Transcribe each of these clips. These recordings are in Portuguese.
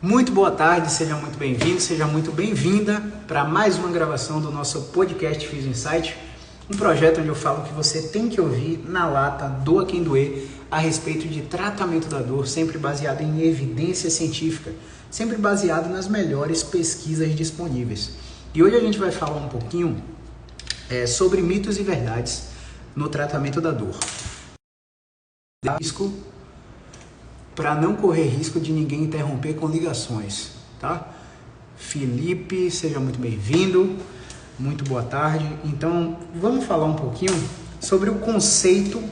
Muito boa tarde, seja muito bem-vindo, seja muito bem-vinda para mais uma gravação do nosso podcast Physio Insight, um projeto onde eu falo que você tem que ouvir na lata, doa quem doer, a respeito de tratamento da dor, sempre baseado em evidência científica, sempre baseado nas melhores pesquisas disponíveis. E hoje a gente vai falar um pouquinho sobre mitos e verdades no tratamento da dor. Risco para não correr risco de ninguém interromper com ligações, tá? Felipe, seja muito bem-vindo, muito boa tarde. Então, vamos falar um pouquinho sobre o conceito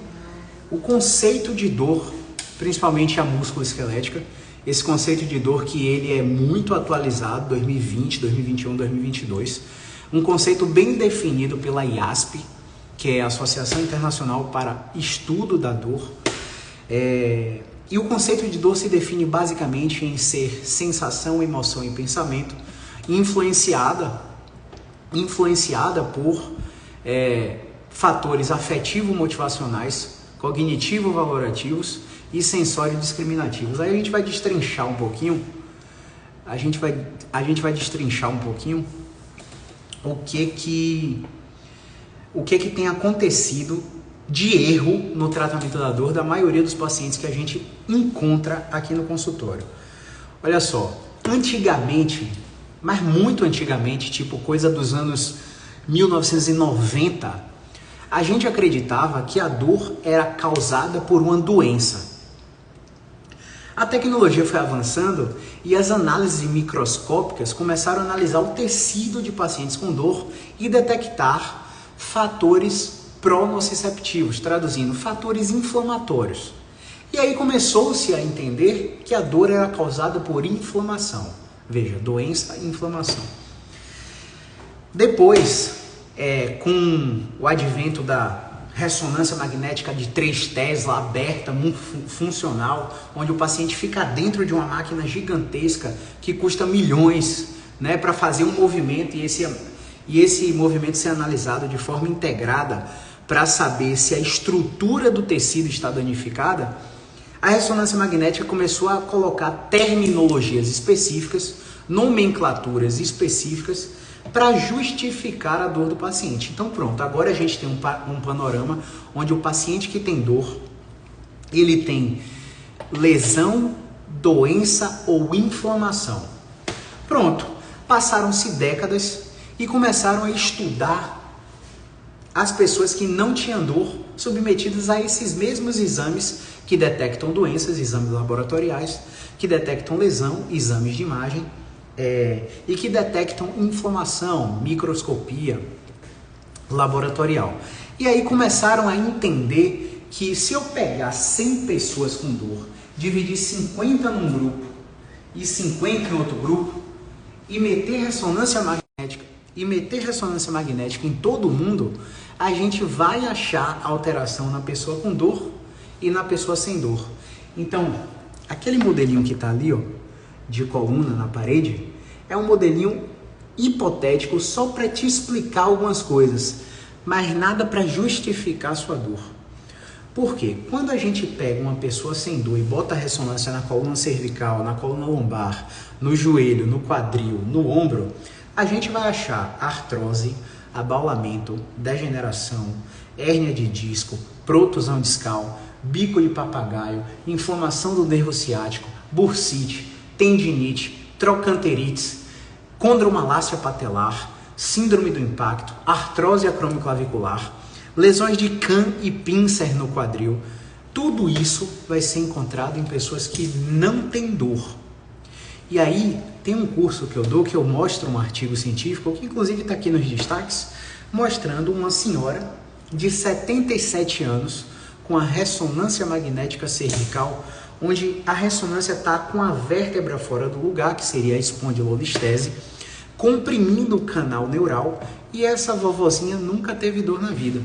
de dor, principalmente a musculoesquelética. Esse conceito de dor que ele é muito atualizado, 2020, 2021, 2022. Um conceito bem definido pela IASP, que é a Associação Internacional para Estudo da Dor. E o conceito de dor se define basicamente em ser sensação, emoção e pensamento influenciada por fatores afetivo-motivacionais, cognitivo-valorativos e sensório-discriminativos. Aí a gente vai destrinchar um pouquinho, o que tem acontecido de erro no tratamento da dor da maioria dos pacientes que a gente encontra aqui no consultório. Olha só, antigamente, mas muito antigamente, tipo coisa dos anos 1990, a gente acreditava que a dor era causada por uma doença. A tecnologia foi avançando e as análises microscópicas começaram a analisar o tecido de pacientes com dor e detectar fatores pronociceptivos, traduzindo, fatores inflamatórios. E aí começou-se a entender que a dor era causada por inflamação. Veja, doença e inflamação. Depois, com o advento da ressonância magnética de 3 Tesla aberta, funcional, onde o paciente fica dentro de uma máquina gigantesca que custa milhões, né, para fazer um movimento e esse movimento ser analisado de forma integrada para saber se a estrutura do tecido está danificada, a ressonância magnética começou a colocar terminologias específicas, nomenclaturas específicas para justificar a dor do paciente. Então pronto, agora a gente tem um panorama onde o paciente que tem dor, ele tem lesão, doença ou inflamação. Pronto, passaram-se décadas e começaram a estudar as pessoas que não tinham dor submetidas a esses mesmos exames que detectam doenças, exames laboratoriais, que detectam lesão, exames de imagem, e que detectam inflamação, microscopia laboratorial. E aí começaram a entender que se eu pegar 100 pessoas com dor, dividir 50 num grupo e 50 em outro grupo, e meter ressonância magnética em todo mundo, a gente vai achar alteração na pessoa com dor e na pessoa sem dor. Então, aquele modelinho que está ali, ó, de coluna na parede, é um modelinho hipotético só para te explicar algumas coisas, mas nada para justificar a sua dor. Por quê? Quando a gente pega uma pessoa sem dor e bota a ressonância na coluna cervical, na coluna lombar, no joelho, no quadril, no ombro, a gente vai achar artrose, abaulamento, degeneração, hérnia de disco, protusão discal, bico de papagaio, inflamação do nervo ciático, bursite, tendinite, trochanterites, condromalácia patelar, síndrome do impacto, artrose acromioclavicular, lesões de Kahn e Pincer no quadril. Tudo isso vai ser encontrado em pessoas que não têm dor. E aí, tem um curso que eu dou, que eu mostro um artigo científico, que inclusive está aqui nos destaques, mostrando uma senhora de 77 anos com a ressonância magnética cervical, onde a ressonância está com a vértebra fora do lugar, que seria a espondilolistese, comprimindo o canal neural, e essa vovozinha nunca teve dor na vida.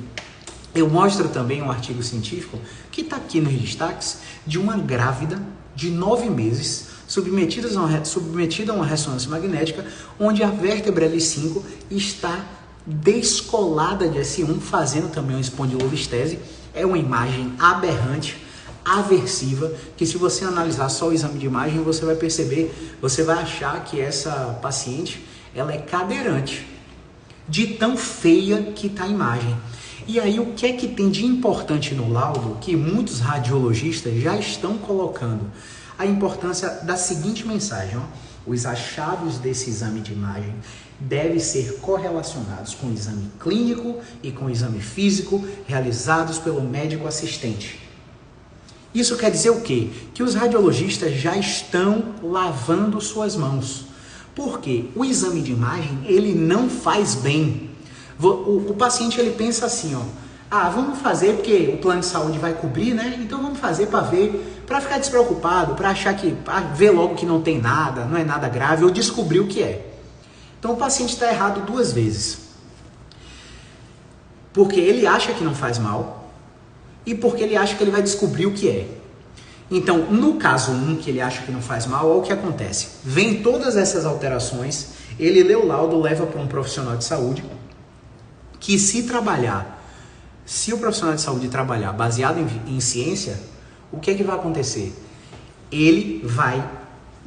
Eu mostro também um artigo científico, que está aqui nos destaques, de uma grávida de 9 meses, submetida a uma ressonância magnética, onde a vértebra L5 está descolada de S1, fazendo também uma espondilolistese. É uma imagem aberrante. aversiva, que se você analisar só o exame de imagem, você vai perceber, você vai achar que essa paciente, ela é cadeirante, de tão feia que está a imagem. E aí o que é que tem de importante no laudo, que muitos radiologistas já estão colocando? A importância da seguinte mensagem, ó: os achados desse exame de imagem devem ser correlacionados com o exame clínico e com o exame físico realizados pelo médico assistente. Isso quer dizer o quê? Que os radiologistas já estão lavando suas mãos. Porque o exame de imagem, ele não faz bem. O paciente, ele pensa assim, ó: vamos fazer porque o plano de saúde vai cobrir, né? Então vamos fazer para ver, para ficar despreocupado, para achar que, ver logo que não tem nada, não é nada grave, ou descobrir o que é. Então o paciente está errado duas vezes. Porque ele acha que não faz mal, e porque ele acha que ele vai descobrir o que é. Então, no caso 1, que ele acha que não faz mal, olha o que acontece. Vem todas essas alterações, ele lê o laudo, leva para um profissional de saúde, que se o profissional de saúde trabalhar baseado em ciência, o que é que vai acontecer? Ele vai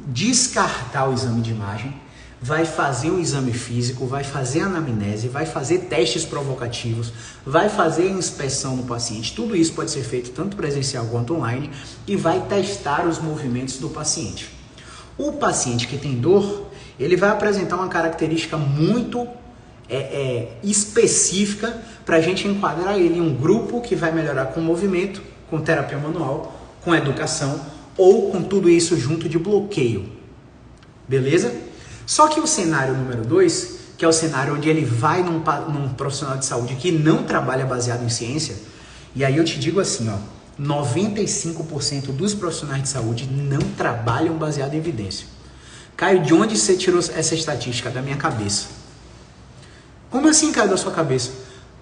descartar o exame de imagem, vai fazer um exame físico, vai fazer anamnese, vai fazer testes provocativos, vai fazer a inspeção no paciente. Tudo isso pode ser feito tanto presencial quanto online e vai testar os movimentos do paciente. O paciente que tem dor, ele vai apresentar uma característica muito específica para a gente enquadrar ele em um grupo que vai melhorar com movimento, com terapia manual, com educação ou com tudo isso junto de bloqueio. Beleza? Só que o cenário número 2, que é o cenário onde ele vai num profissional de saúde que não trabalha baseado em ciência, e aí eu te digo assim, 95% dos profissionais de saúde não trabalham baseado em evidência. Caio, de onde você tirou essa estatística? Da minha cabeça. Como assim, Caio, da sua cabeça?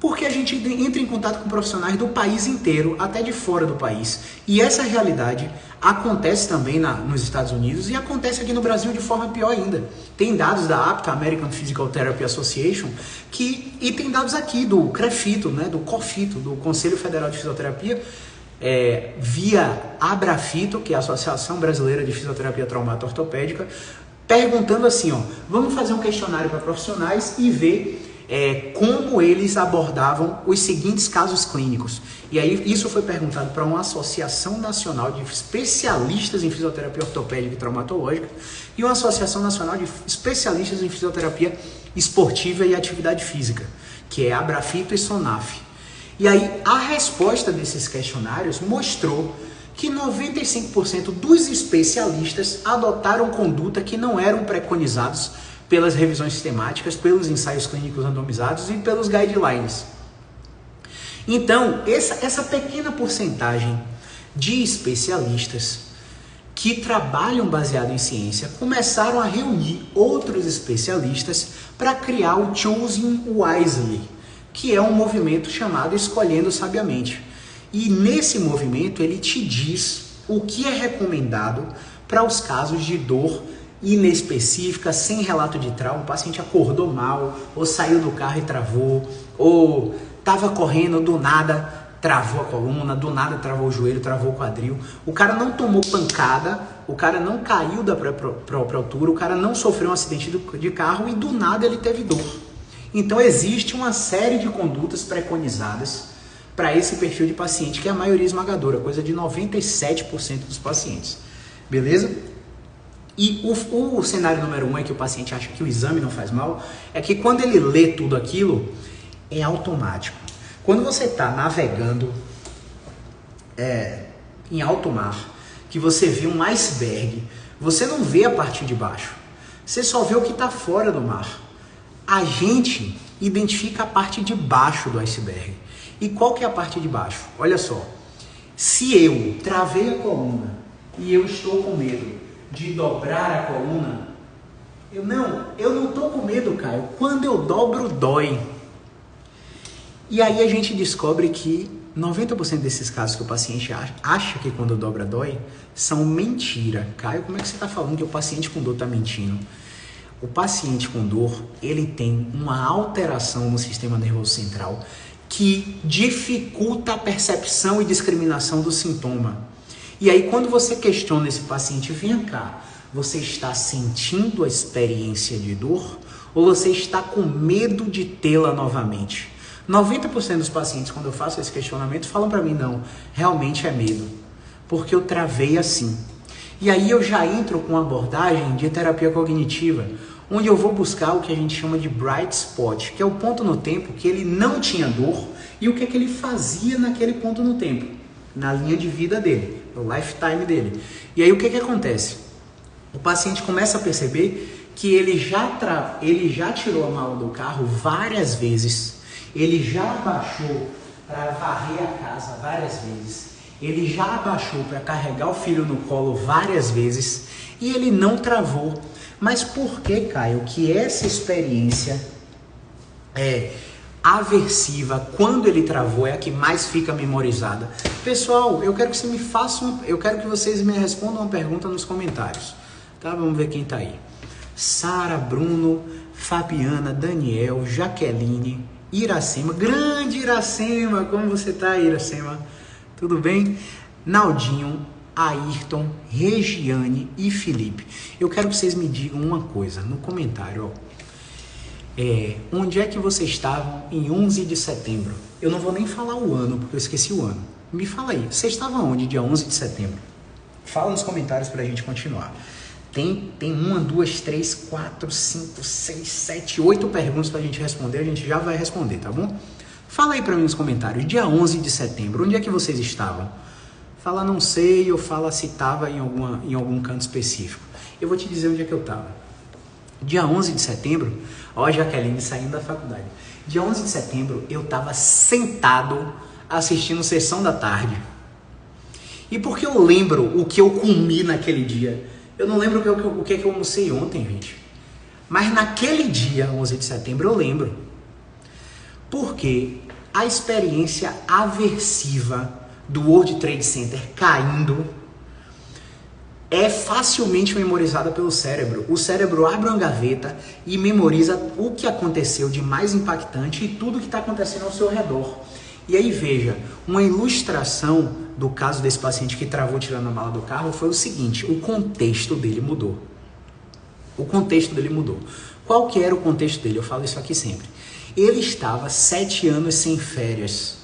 Porque a gente entra em contato com profissionais do país inteiro, até de fora do país. E essa realidade acontece também nos Estados Unidos e acontece aqui no Brasil de forma pior ainda. Tem dados da APTA, American Physical Therapy Association, e tem dados aqui do CREFITO, né, do COFITO, do Conselho Federal de Fisioterapia, via ABRAFITO, que é a Associação Brasileira de Fisioterapia Traumato-Ortopédica, perguntando assim, vamos fazer um questionário para profissionais e ver como eles abordavam os seguintes casos clínicos. E aí isso foi perguntado para uma Associação Nacional de Especialistas em Fisioterapia Ortopédica e Traumatológica e uma Associação Nacional de Especialistas em Fisioterapia Esportiva e Atividade Física, que é a ABRAFITO e SONAF. E aí a resposta desses questionários mostrou que 95% dos especialistas adotaram conduta que não eram preconizados pelas revisões sistemáticas, pelos ensaios clínicos randomizados e pelos guidelines. Então, essa pequena porcentagem de especialistas que trabalham baseado em ciência começaram a reunir outros especialistas para criar o Choosing Wisely, que é um movimento chamado Escolhendo Sabiamente. E nesse movimento ele te diz o que é recomendado para os casos de dor inespecífica, sem relato de trauma. O paciente acordou mal, ou saiu do carro e travou, ou estava correndo, do nada travou a coluna, do nada travou o joelho, travou o quadril. O cara não tomou pancada, o cara não caiu da própria altura, o cara não sofreu um acidente de carro e do nada ele teve dor. Então existe uma série de condutas preconizadas para esse perfil de paciente, que é a maioria esmagadora, coisa de 97% dos pacientes. Beleza? E o cenário número 1 é que o paciente acha que o exame não faz mal, é que quando ele lê tudo aquilo, é automático. Quando você está navegando em alto mar, que você vê um iceberg, você não vê a parte de baixo, você só vê o que está fora do mar. A gente identifica a parte de baixo do iceberg. E qual que é a parte de baixo? Olha só, se eu travei a coluna e eu estou com medo de dobrar a coluna, eu não estou com medo, Caio. Quando eu dobro, dói. E aí a gente descobre que 90% desses casos que o paciente acha que quando dobra dói, são mentira. Caio, como é que você está falando que o paciente com dor está mentindo? O paciente com dor, ele tem uma alteração no sistema nervoso central que dificulta a percepção e discriminação do sintoma. E aí quando você questiona esse paciente, vem cá, você está sentindo a experiência de dor ou você está com medo de tê-la novamente? 90% dos pacientes, quando eu faço esse questionamento, falam para mim, não, realmente é medo, porque eu travei assim. E aí eu já entro com uma abordagem de terapia cognitiva, onde eu vou buscar o que a gente chama de bright spot, que é o ponto no tempo que ele não tinha dor e o que é que ele fazia naquele ponto no tempo, na linha de vida dele, no lifetime dele. E aí o que acontece? O paciente começa a perceber que ele já tirou a mala do carro várias vezes, ele já abaixou para varrer a casa várias vezes, ele já abaixou para carregar o filho no colo várias vezes e ele não travou. Mas por que, Caio, que essa experiência aversiva, quando ele travou, é a que mais fica memorizada? Pessoal, eu quero que você eu quero que vocês me respondam uma pergunta nos comentários, tá? Vamos ver quem tá aí. Sara, Bruno, Fabiana, Daniel, Jaqueline, Iracema, grande Iracema, como você tá, Iracema? Tudo bem? Naldinho, Ayrton, Regiane e Felipe. Eu quero que vocês me digam uma coisa no comentário, onde é que vocês estavam em 11 de setembro? Eu não vou nem falar o ano, porque eu esqueci o ano. Me fala aí, você estava onde dia 11 de setembro? Fala nos comentários pra gente continuar. Tem 1, 2, 3, 4, 5, 6, 7, 8 perguntas pra gente responder, a gente já vai responder, tá bom? Fala aí pra mim nos comentários, dia 11 de setembro, onde é que vocês estavam? Fala não sei, ou fala se estava em algum canto específico. Eu vou te dizer onde é que eu estava. Dia 11 de setembro, ó a Jaqueline saindo da faculdade. Dia 11 de setembro eu estava sentado assistindo Sessão da Tarde. E porque eu lembro o que eu comi naquele dia. Eu não lembro o que eu almocei ontem, gente. Mas naquele dia, 11 de setembro, eu lembro. Porque a experiência aversiva do World Trade Center caindo é facilmente memorizada pelo cérebro. O cérebro abre uma gaveta e memoriza o que aconteceu de mais impactante e tudo que está acontecendo ao seu redor. E aí veja, uma ilustração do caso desse paciente que travou tirando a mala do carro foi o seguinte: o contexto dele mudou. O contexto dele mudou. Qual que era o contexto dele? Eu falo isso aqui sempre. Ele estava 7 anos sem férias,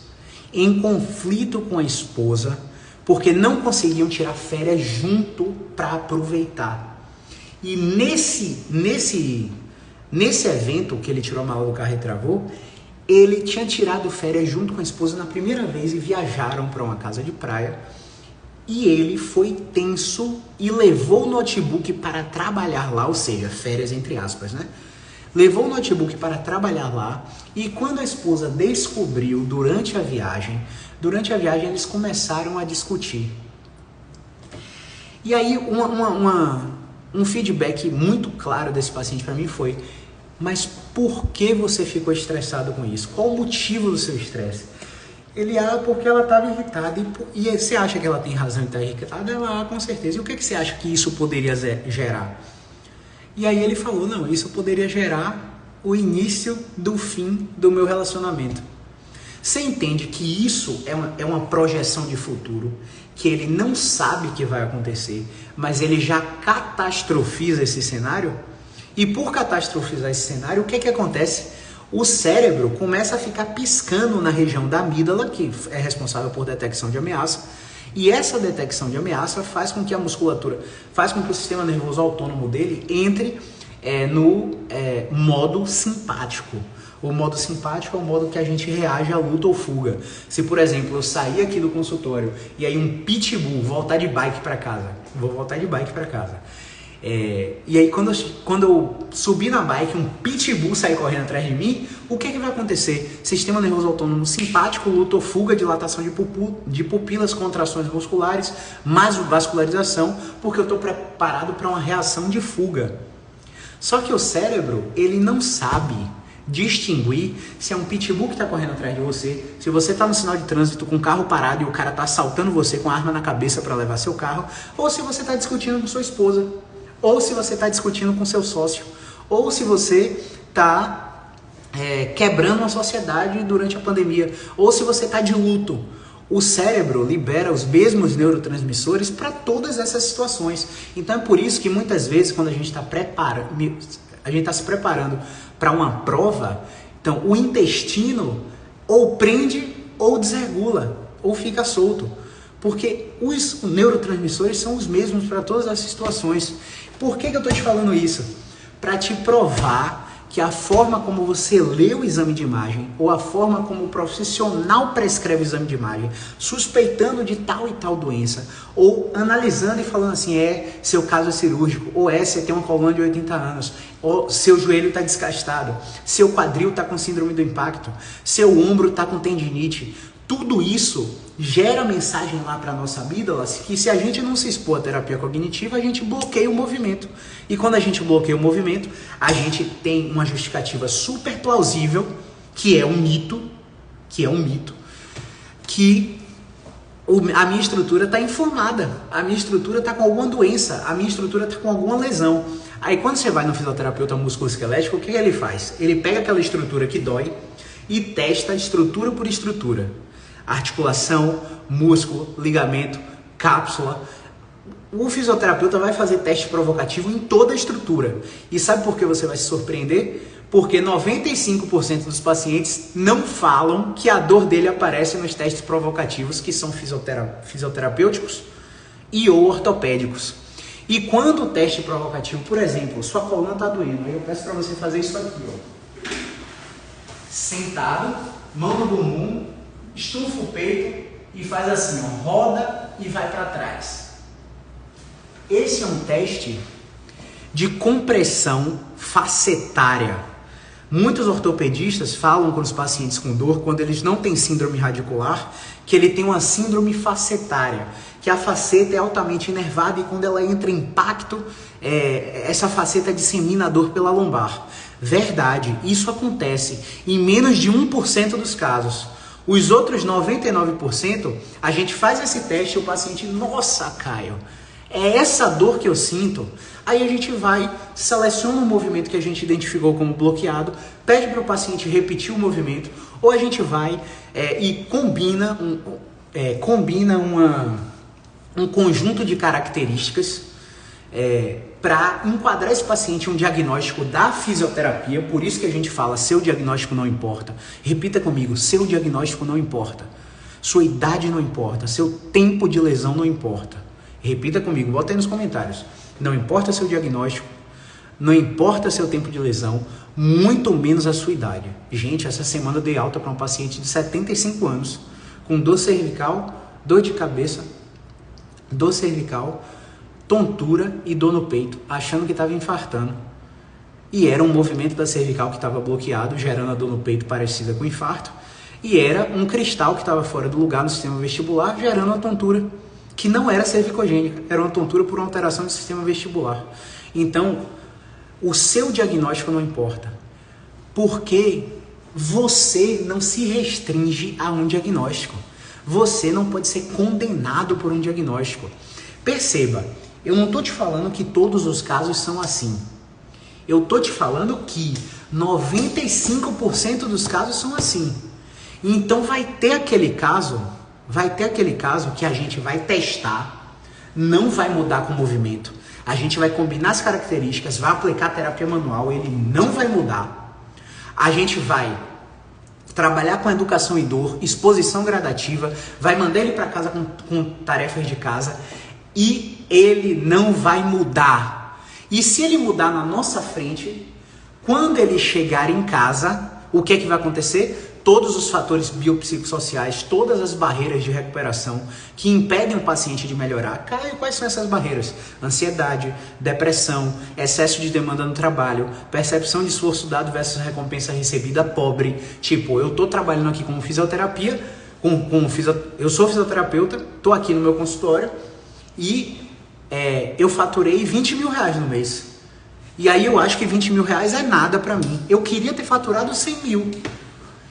em conflito com a esposa, porque não conseguiam tirar férias junto para aproveitar. E nesse evento que ele tirou a mala do carro e travou, ele tinha tirado férias junto com a esposa na primeira vez e viajaram para uma casa de praia. E ele foi tenso e levou o notebook para trabalhar lá, ou seja, férias entre aspas, né? Levou o notebook para trabalhar lá e quando a esposa descobriu durante a viagem eles começaram a discutir. E aí um feedback muito claro desse paciente para mim foi: mas por que você ficou estressado com isso? Qual o motivo do seu estresse? Ele, porque ela estava irritada. E você acha que ela tem razão em estar irritada? Ela, com certeza. E o que você acha que isso poderia gerar? E aí ele falou: não, isso poderia gerar o início do fim do meu relacionamento. Você entende que isso é uma projeção de futuro, que ele não sabe que vai acontecer, mas ele já catastrofiza esse cenário? E por catastrofizar esse cenário, o que acontece? O cérebro começa a ficar piscando na região da amígdala, que é responsável por detecção de ameaça, e essa detecção de ameaça faz com que a musculatura, faz com que o sistema nervoso autônomo dele entre no modo simpático. O modo simpático é o modo que a gente reage à luta ou fuga. Se, por exemplo, eu sair aqui do consultório e aí um pitbull voltar de bike para casa, vou voltar de bike para casa. E aí quando eu subir na bike, um pitbull sair correndo atrás de mim, o que vai acontecer? Sistema nervoso autônomo simpático, luta ou fuga, dilatação de pupilas, contrações musculares, mais vascularização, porque eu estou preparado para uma reação de fuga. Só que o cérebro, ele não sabe distinguir se é um pitbull que está correndo atrás de você, se você está no sinal de trânsito com o carro parado e o cara está assaltando você com a arma na cabeça para levar seu carro, ou se você está discutindo com sua esposa, ou se você está discutindo com seu sócio, ou se você está quebrando uma sociedade durante a pandemia, ou se você está de luto. o cérebro libera os mesmos neurotransmissores para todas essas situações. Então é por isso que muitas vezes quando a gente está se preparando para uma prova, então o intestino ou prende ou desregula, ou fica solto. Porque os neurotransmissores são os mesmos para todas as situações. Por que eu estou te falando isso? Para te provar que a forma como você lê o exame de imagem, ou a forma como o profissional prescreve o exame de imagem, suspeitando de tal e tal doença, ou analisando e falando assim, seu caso é cirúrgico, ou você tem uma coluna de 80 anos, ou seu joelho está desgastado, seu quadril está com síndrome do impacto, seu ombro está com tendinite. Tudo isso gera mensagem lá para a nossa amígdala que se a gente não se expor à terapia cognitiva, a gente bloqueia o movimento. E quando a gente bloqueia o movimento, a gente tem uma justificativa super plausível, que é um mito, que a minha estrutura está inflamada, a minha estrutura está com alguma doença, a minha estrutura está com alguma lesão. Aí quando você vai no fisioterapeuta musculoesquelético, o que ele faz? Ele pega aquela estrutura que dói e testa estrutura por estrutura. Articulação, músculo, ligamento, cápsula. O fisioterapeuta vai fazer teste provocativo em toda a estrutura. E sabe por que você vai se surpreender? Porque 95% dos pacientes não falam que a dor dele aparece nos testes provocativos, que são fisioterapêuticos e ou ortopédicos. E quando o teste provocativo, por exemplo, sua coluna está doendo, aí eu peço para você fazer isso aqui, ó. Sentado, mão no bumbum, estufa o peito e faz assim, ó, roda e vai para trás. Esse é um teste de compressão facetária. Muitos ortopedistas falam com os pacientes com dor, quando eles não têm síndrome radicular, que ele tem uma síndrome facetária, que a faceta é altamente inervada e quando ela entra em impacto, essa faceta dissemina a dor pela lombar. Verdade, isso acontece em menos de 1% dos casos. Os outros 99%, a gente faz esse teste e o paciente, nossa, Caio, é essa dor que eu sinto. Aí a gente vai, seleciona um movimento que a gente identificou como bloqueado, pede para o paciente repetir o movimento, ou a gente vai e combina um conjunto de características para enquadrar esse paciente em um diagnóstico da fisioterapia. Por isso que a gente fala, seu diagnóstico não importa. Repita comigo, seu diagnóstico não importa. Sua idade não importa, seu tempo de lesão não importa. Repita comigo, bota aí nos comentários. Não importa seu diagnóstico, não importa seu tempo de lesão, muito menos a sua idade. Gente, essa semana eu dei alta para um paciente de 75 anos, com dor cervical, dor de cabeça, dor cervical, tontura e dor no peito, achando que estava infartando. E era um movimento da cervical que estava bloqueado, gerando a dor no peito parecida com infarto. E era um cristal que estava fora do lugar no sistema vestibular, gerando uma tontura que não era cervicogênica, era uma tontura por uma alteração do sistema vestibular. Então, o seu diagnóstico não importa, porque você não se restringe a um diagnóstico. Você não pode ser condenado por um diagnóstico. Perceba, eu não estou te falando que todos os casos são assim. Eu estou te falando que 95% dos casos são assim. Então vai ter aquele caso que a gente vai testar, não vai mudar com o movimento. A gente vai combinar as características, vai aplicar a terapia manual, ele não vai mudar. A gente vai trabalhar com educação e dor, exposição gradativa, vai mandar ele para casa com tarefas de casa e ele não vai mudar. E se ele mudar na nossa frente, quando ele chegar em casa, o que é que vai acontecer? Todos os fatores biopsicossociais, todas as barreiras de recuperação que impedem o paciente de melhorar. Caio, quais são essas barreiras? Ansiedade, depressão, excesso de demanda no trabalho, percepção de esforço dado versus recompensa recebida pobre. Tipo, eu tô trabalhando aqui com fisioterapia, eu sou fisioterapeuta, tô aqui no meu consultório e eu faturei 20 mil reais no mês. E aí eu acho que 20 mil reais é nada pra mim. Eu queria ter faturado 100 mil.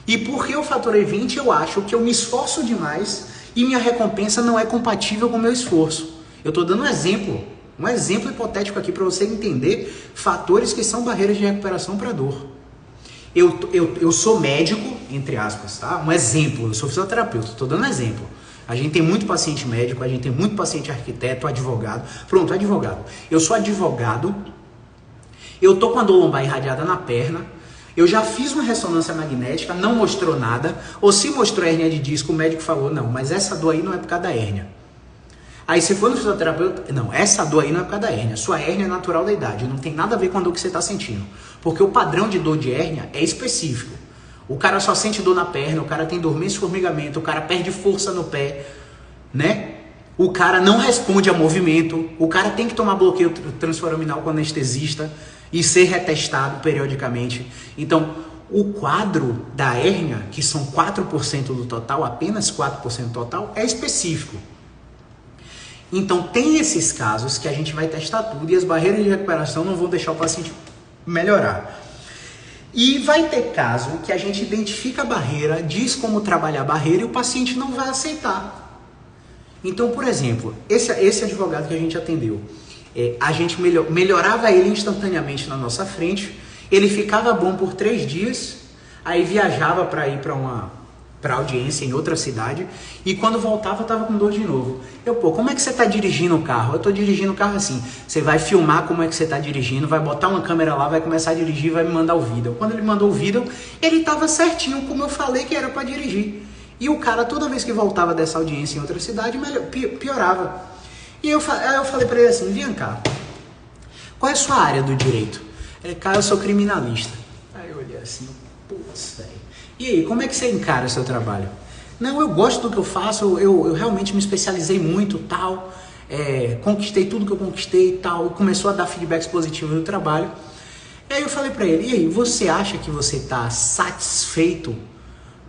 E porque eu faturei 20, eu acho que eu me esforço demais e minha recompensa não é compatível com o meu esforço. Eu estou dando um exemplo hipotético aqui para você entender fatores que são barreiras de recuperação para dor. Eu sou médico, entre aspas, tá? Um exemplo, eu sou fisioterapeuta, estou dando um exemplo. A gente tem muito paciente médico, a gente tem muito paciente arquiteto, advogado. Pronto, advogado. Eu sou advogado, eu tô com a dor lombar irradiada na perna, eu já fiz uma ressonância magnética, não mostrou nada, ou se mostrou hérnia de disco, o médico falou, não, mas essa dor aí não é por causa da hérnia. Aí você foi no fisioterapeuta, não, essa dor aí não é por causa da hérnia, sua hérnia é natural da idade, não tem nada a ver com a dor que você está sentindo. Porque o padrão de dor de hérnia é específico. O cara só sente dor na perna, o cara tem dormência e formigamento, o cara perde força no pé, né? O cara não responde a movimento, o cara tem que tomar bloqueio transforaminal com anestesista e ser retestado periodicamente. Então, o quadro da hérnia, que são 4% do total, apenas 4% do total, é específico. Então, tem esses casos que a gente vai testar tudo e as barreiras de recuperação não vão deixar o paciente melhorar. E vai ter caso que a gente identifica a barreira, diz como trabalhar a barreira e o paciente não vai aceitar. Então, por exemplo, esse advogado que a gente atendeu, a gente melhorava ele instantaneamente na nossa frente, ele ficava bom por 3 dias, aí viajava para ir para audiência em outra cidade, e quando voltava estava com dor de novo. Como é que você está dirigindo o carro? Eu estou dirigindo o carro assim. Você vai filmar como é que você está dirigindo, vai botar uma câmera lá, vai começar a dirigir, vai me mandar o vídeo. Quando ele mandou o vídeo, ele estava certinho como eu falei que era para dirigir. E o cara, toda vez que voltava dessa audiência em outra cidade, piorava. E eu falei para ele assim, vem cá, qual é a sua área do direito? Ele, cara, eu sou criminalista. Aí eu olhei assim, putz, velho. E aí, como é que você encara o seu trabalho? Não, eu gosto do que eu faço, eu realmente me especializei muito, tal, conquistei tudo que eu conquistei e tal, e começou a dar feedbacks positivos no trabalho. E aí eu falei pra ele, e aí, você acha que você tá satisfeito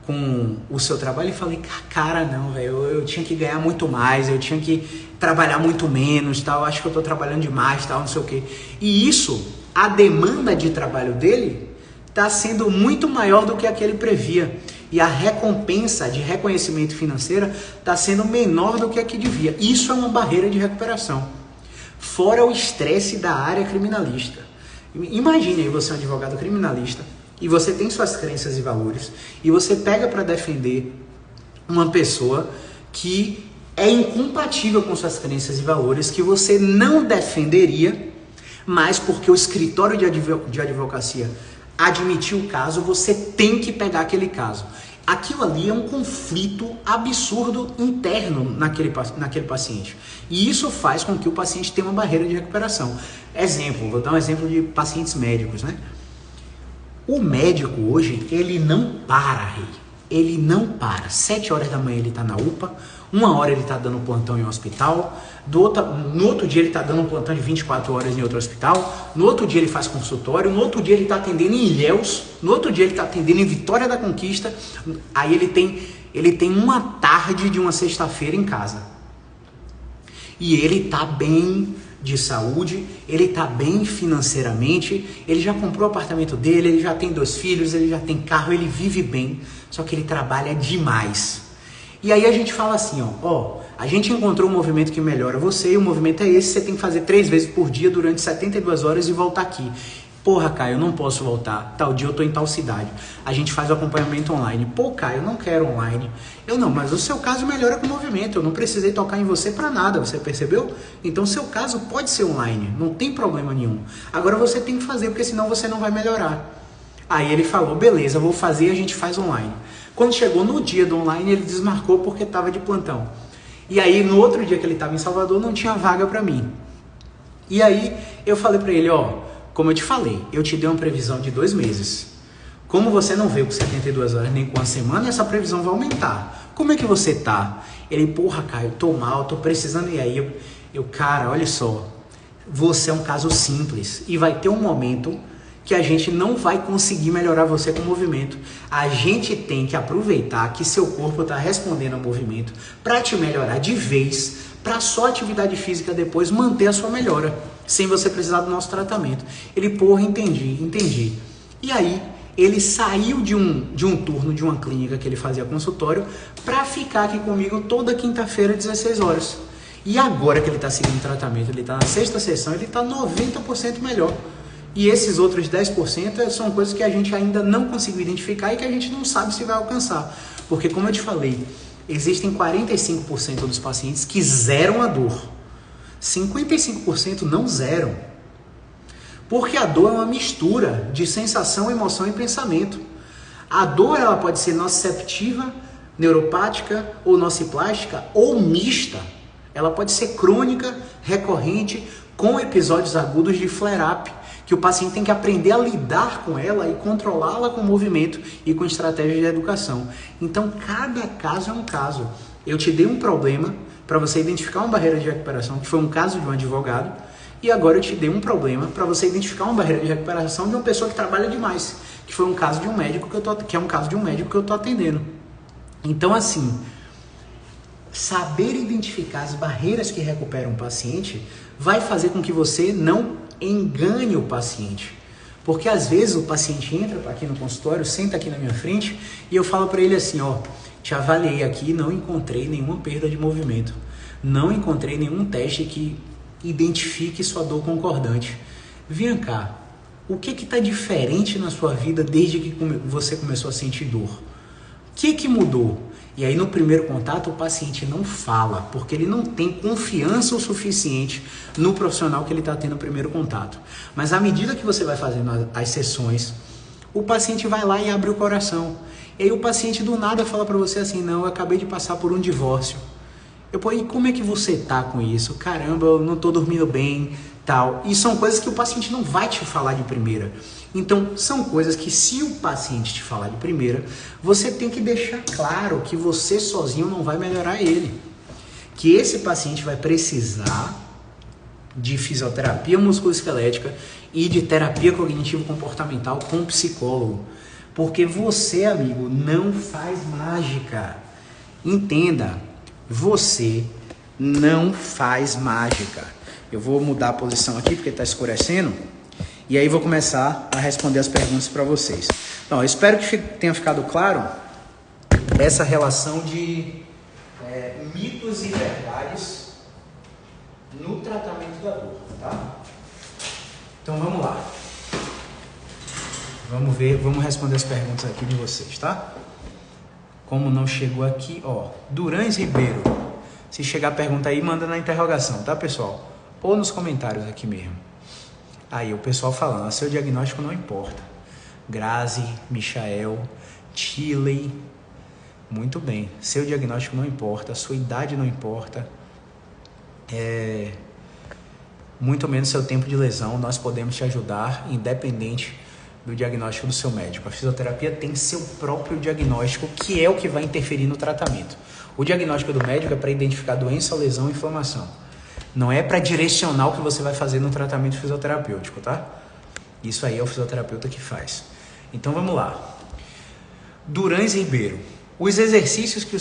com o seu trabalho? E falei, cara, não, velho, eu tinha que ganhar muito mais, eu tinha que trabalhar muito menos, tal, acho que eu tô trabalhando demais, tal, não sei o quê. E isso, a demanda de trabalho dele está sendo muito maior do que a que ele previa. E a recompensa de reconhecimento financeiro está sendo menor do que a que devia. Isso é uma barreira de recuperação. Fora o estresse da área criminalista. Imagine aí você é um advogado criminalista e você tem suas crenças e valores e você pega para defender uma pessoa que é incompatível com suas crenças e valores, que você não defenderia, mas porque o escritório de advocacia admitir o caso, você tem que pegar aquele caso. Aquilo ali é um conflito absurdo interno naquele paciente. E isso faz com que o paciente tenha uma barreira de recuperação. Exemplo, vou dar um exemplo de pacientes médicos, né? O médico hoje, ele não para, rei. Ele não para. 7 horas da manhã ele está na UPA, 1 hora ele está dando plantão em um hospital, no outro dia ele está dando um plantão de 24 horas em outro hospital, no outro dia ele faz consultório, no outro dia ele está atendendo em Ilhéus, no outro dia ele está atendendo em Vitória da Conquista, aí ele tem uma tarde de uma sexta-feira em casa. E ele está bem de saúde, ele está bem financeiramente, ele já comprou o apartamento dele, ele já tem 2 filhos, ele já tem carro, ele vive bem, só que ele trabalha demais. E aí a gente fala assim, ó, a gente encontrou um movimento que melhora você e o movimento é esse, você tem que fazer 3 vezes por dia durante 72 horas e voltar aqui. Porra, Caio, eu não posso voltar, tal dia eu tô em tal cidade. A gente faz o acompanhamento online. Pô, Caio, eu não quero online. Eu não, mas o seu caso melhora com o movimento, eu não precisei tocar em você para nada, você percebeu? Então o seu caso pode ser online, não tem problema nenhum. Agora você tem que fazer, porque senão você não vai melhorar. Aí ele falou, beleza, vou fazer e a gente faz online. Quando chegou no dia do online, ele desmarcou porque estava de plantão. E aí no outro dia que ele estava em Salvador, não tinha vaga para mim. E aí eu falei para ele, como eu te falei, eu te dei uma previsão de 2 meses. Como você não veio com 72 horas nem com 1 semana, essa previsão vai aumentar. Como é que você tá? Ele, porra, Caio, tô mal, tô precisando. E aí cara, olha só, você é um caso simples e vai ter um momento que a gente não vai conseguir melhorar você com o movimento. A gente tem que aproveitar que seu corpo está respondendo ao movimento para te melhorar de vez, para só atividade física depois manter a sua melhora, sem você precisar do nosso tratamento. Ele, porra, entendi. E aí, ele saiu de um turno de uma clínica que ele fazia consultório para ficar aqui comigo toda quinta-feira, 16 horas. E agora que ele está seguindo tratamento, ele está na 6ª sessão, ele está 90% melhor. E esses outros 10% são coisas que a gente ainda não conseguiu identificar e que a gente não sabe se vai alcançar. Porque, como eu te falei, existem 45% dos pacientes que zeram a dor. 55% não zeram. Porque a dor é uma mistura de sensação, emoção e pensamento. A dor ela pode ser nociceptiva, neuropática ou nociplástica ou mista. Ela pode ser crônica, recorrente, com episódios agudos de flare-up, que o paciente tem que aprender a lidar com ela e controlá-la com movimento e com estratégias de educação. Então, cada caso é um caso. Eu te dei um problema para você identificar uma barreira de recuperação, que foi um caso de um advogado, e agora eu te dei um problema para você identificar uma barreira de recuperação de uma pessoa que trabalha demais, que foi um caso de um médico que é um caso de um médico que eu estou atendendo. Então, assim, saber identificar as barreiras que recuperam o paciente vai fazer com que você não engane o paciente. Porque às vezes o paciente entra aqui no consultório, senta aqui na minha frente e eu falo para ele assim, ó, te avaliei aqui e não encontrei nenhuma perda de movimento. Não encontrei nenhum teste que identifique sua dor concordante. Vem cá, o que está diferente na sua vida desde que você começou a sentir dor? O que mudou? E aí no primeiro contato o paciente não fala, porque ele não tem confiança o suficiente no profissional que ele está tendo no primeiro contato. Mas à medida que você vai fazendo as sessões, o paciente vai lá e abre o coração. E aí o paciente do nada fala para você assim, não, eu acabei de passar por um divórcio. E como é que você tá com isso? Caramba, eu não tô dormindo bem, tal. E são coisas que o paciente não vai te falar de primeira. Então, são coisas que se o paciente te falar de primeira, você tem que deixar claro que você sozinho não vai melhorar ele. Que esse paciente vai precisar de fisioterapia musculoesquelética e de terapia cognitivo-comportamental com psicólogo. Porque você, amigo, não faz mágica. Entenda, você não faz mágica. Eu vou mudar a posição aqui porque está escurecendo. E aí vou começar a responder as perguntas para vocês. Então, eu espero que tenha ficado claro essa relação de mitos e verdades no tratamento da dor, tá? Então vamos lá. Vamos responder as perguntas aqui de vocês, tá? Como não chegou aqui, ó, Durães Ribeiro. Se chegar a pergunta aí, manda na interrogação, tá, pessoal? Ou nos comentários aqui mesmo. Aí o pessoal falando, seu diagnóstico não importa. Grazi, Michael, Tilly, muito bem. Seu diagnóstico não importa, sua idade não importa, muito menos seu tempo de lesão. Nós podemos te ajudar, independente do diagnóstico do seu médico. A fisioterapia tem seu próprio diagnóstico, que é o que vai interferir no tratamento. O diagnóstico do médico é para identificar doença, lesão e inflamação. Não é para direcionar o que você vai fazer no tratamento fisioterapêutico, tá? Isso aí é o fisioterapeuta que faz. Então vamos lá. Durães Ribeiro. Os exercícios que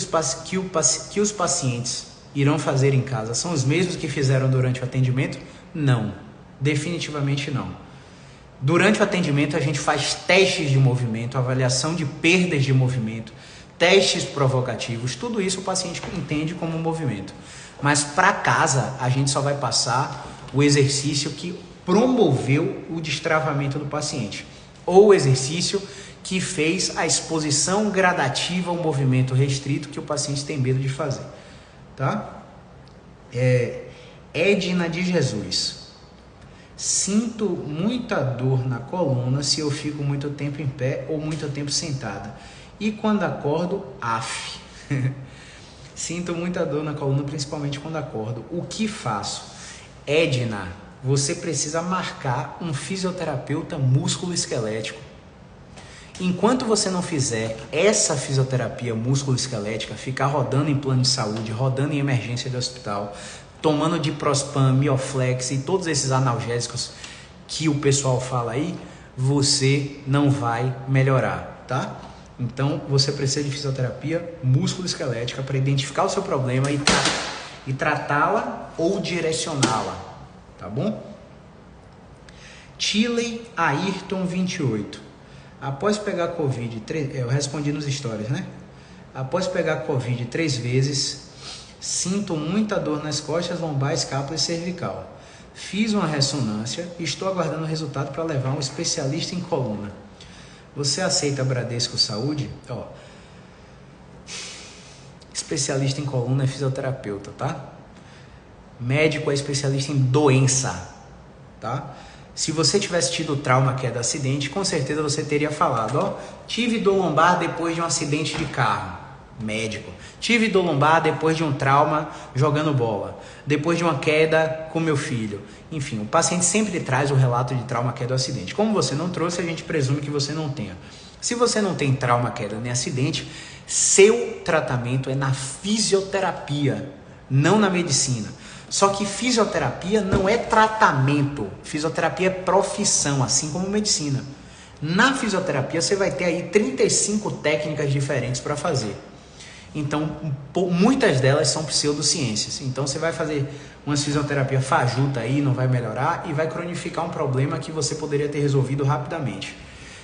os pacientes irão fazer em casa são os mesmos que fizeram durante o atendimento? Não, definitivamente não. Durante o atendimento a gente faz testes de movimento, avaliação de perdas de movimento, testes provocativos, tudo isso o paciente entende como movimento. Mas para casa, a gente só vai passar o exercício que promoveu o destravamento do paciente. Ou o exercício que fez a exposição gradativa ao movimento restrito que o paciente tem medo de fazer. Tá? Edna de Jesus. Sinto muita dor na coluna se eu fico muito tempo em pé ou muito tempo sentada. E quando acordo, af. Sinto muita dor na coluna, principalmente quando acordo. O que faço? Edna, você precisa marcar um fisioterapeuta músculo-esquelético. Enquanto você não fizer essa fisioterapia músculo-esquelética, ficar rodando em plano de saúde, rodando em emergência de hospital, tomando diprospan, mioflex e todos esses analgésicos que o pessoal fala aí, você não vai melhorar, tá? Então, você precisa de fisioterapia músculo-esquelética para identificar o seu problema e tratá-la ou direcioná-la, tá bom? Tilly Ayrton 28. Após pegar Covid, eu respondi nos stories, né? Após pegar Covid 3 vezes, sinto muita dor nas costas, lombar, escápula e cervical. Fiz uma ressonância e estou aguardando o resultado para levar um especialista em coluna. Você aceita Bradesco Saúde? Especialista em coluna é fisioterapeuta, tá? Médico é especialista em doença, tá? Se você tivesse tido trauma, queda, acidente, com certeza você teria falado, ó, tive dor lombar depois de um acidente de carro. Médico. Tive dor lombar depois de um trauma jogando bola, depois de uma queda com meu filho. Enfim, o paciente sempre traz o relato de trauma, queda ou acidente. Como você não trouxe, a gente presume que você não tenha. Se você não tem trauma, queda nem acidente, seu tratamento é na fisioterapia, não na medicina. Só que fisioterapia não é tratamento, fisioterapia é profissão, assim como medicina. Na fisioterapia você vai ter aí 35 técnicas diferentes para fazer. Então, muitas delas são pseudociências. Então, você vai fazer uma fisioterapia fajuta aí, não vai melhorar e vai cronificar um problema que você poderia ter resolvido rapidamente.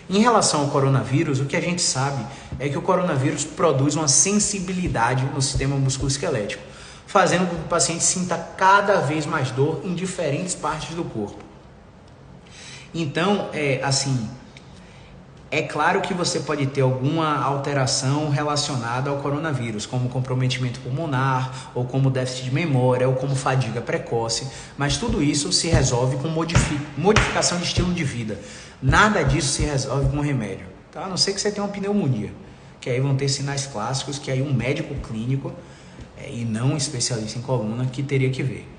Em relação ao coronavírus, o que a gente sabe é que o coronavírus produz uma sensibilidade no sistema musculoesquelético, fazendo com que o paciente sinta cada vez mais dor em diferentes partes do corpo. Então, é claro que você pode ter alguma alteração relacionada ao coronavírus, como comprometimento pulmonar, ou como déficit de memória, ou como fadiga precoce, mas tudo isso se resolve com modificação de estilo de vida. Nada disso se resolve com remédio, tá? A não ser que você tenha uma pneumonia, que aí vão ter sinais clássicos, que aí um médico clínico, e não um especialista em coluna, que teria que ver.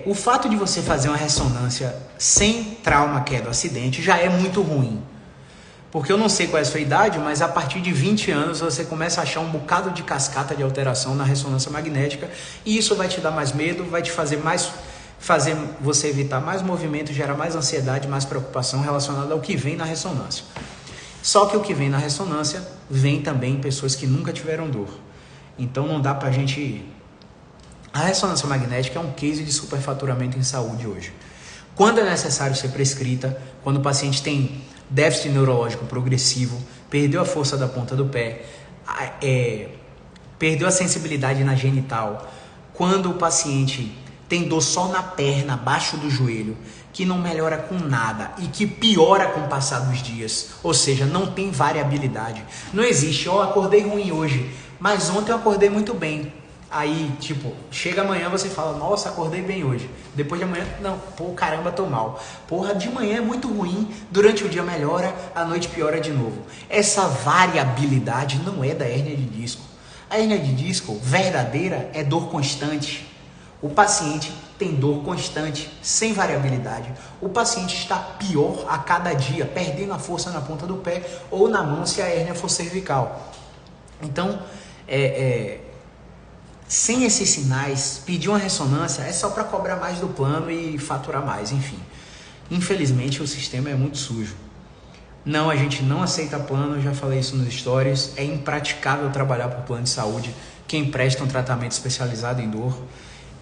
O fato de você fazer uma ressonância sem trauma, queda ou acidente já é muito ruim. Porque eu não sei qual é a sua idade, mas a partir de 20 anos você começa a achar um bocado de cascata de alteração na ressonância magnética e isso vai te dar mais medo, vai te fazer você evitar mais movimento, gerar mais ansiedade, mais preocupação relacionada ao que vem na ressonância. Só que o que vem na ressonância vem também em pessoas que nunca tiveram dor. Então não dá pra gente... A ressonância magnética é um case de superfaturamento em saúde hoje. Quando é necessário ser prescrita, quando o paciente tem déficit neurológico progressivo, perdeu a força da ponta do pé, perdeu a sensibilidade na genital, quando o paciente tem dor só na perna, abaixo do joelho, que não melhora com nada e que piora com o passar dos dias, ou seja, não tem variabilidade. Não existe, acordei ruim hoje, mas ontem eu acordei muito bem. Aí, chega amanhã você fala, nossa, acordei bem hoje. Depois de amanhã, não, caramba, tô mal. Porra, de manhã é muito ruim, durante o dia melhora, à noite piora de novo. Essa variabilidade não é da hérnia de disco. A hérnia de disco verdadeira é dor constante. O paciente tem dor constante, sem variabilidade. O paciente está pior a cada dia, perdendo a força na ponta do pé ou na mão se a hérnia for cervical. Então, sem esses sinais, pedir uma ressonância é só para cobrar mais do plano e faturar mais, enfim. Infelizmente o sistema é muito sujo. Não, a gente não aceita plano, já falei isso nos stories, é impraticável trabalhar por plano de saúde, quem presta um tratamento especializado em dor.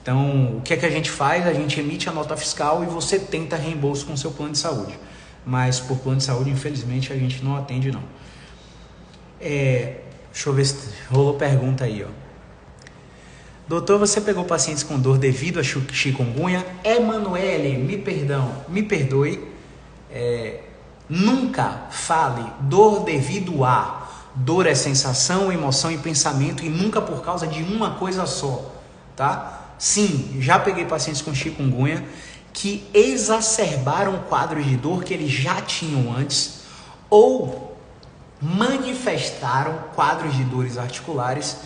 Então, o que é que a gente faz? A gente emite a nota fiscal e você tenta reembolso com o seu plano de saúde. Mas por plano de saúde, infelizmente, a gente não atende não. Deixa eu ver se rolou pergunta aí, ó. Doutor, você pegou pacientes com dor devido a chikungunya? Emanuele, me perdoe. Nunca fale dor devido a. Dor é sensação, emoção e pensamento e nunca por causa de uma coisa só, tá? Sim, já peguei pacientes com chikungunya que exacerbaram quadros de dor que eles já tinham antes ou manifestaram quadros de dores articulares,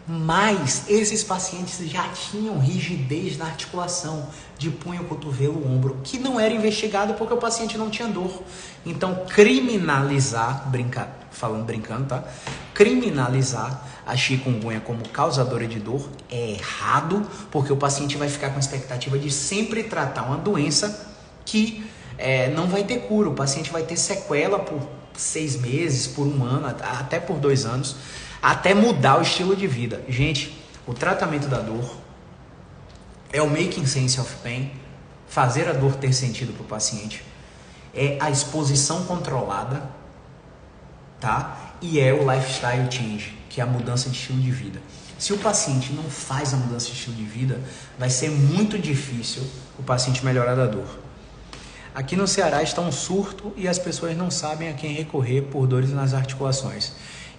mas esses pacientes já tinham rigidez na articulação de punho, cotovelo, ombro, que não era investigado porque o paciente não tinha dor. Então, criminalizar, falando brincando, tá? Criminalizar a chikungunya como causadora de dor é errado, porque o paciente vai ficar com a expectativa de sempre tratar uma doença que não vai ter cura. O paciente vai ter sequela por 6 meses, por 1 ano, até por 2 anos, até mudar o estilo de vida. Gente, o tratamento da dor é o making sense of pain, fazer a dor ter sentido para o paciente, é a exposição controlada, tá? E é o lifestyle change, que é a mudança de estilo de vida. Se o paciente não faz a mudança de estilo de vida, vai ser muito difícil o paciente melhorar da dor. Aqui no Ceará está um surto e as pessoas não sabem a quem recorrer por dores nas articulações.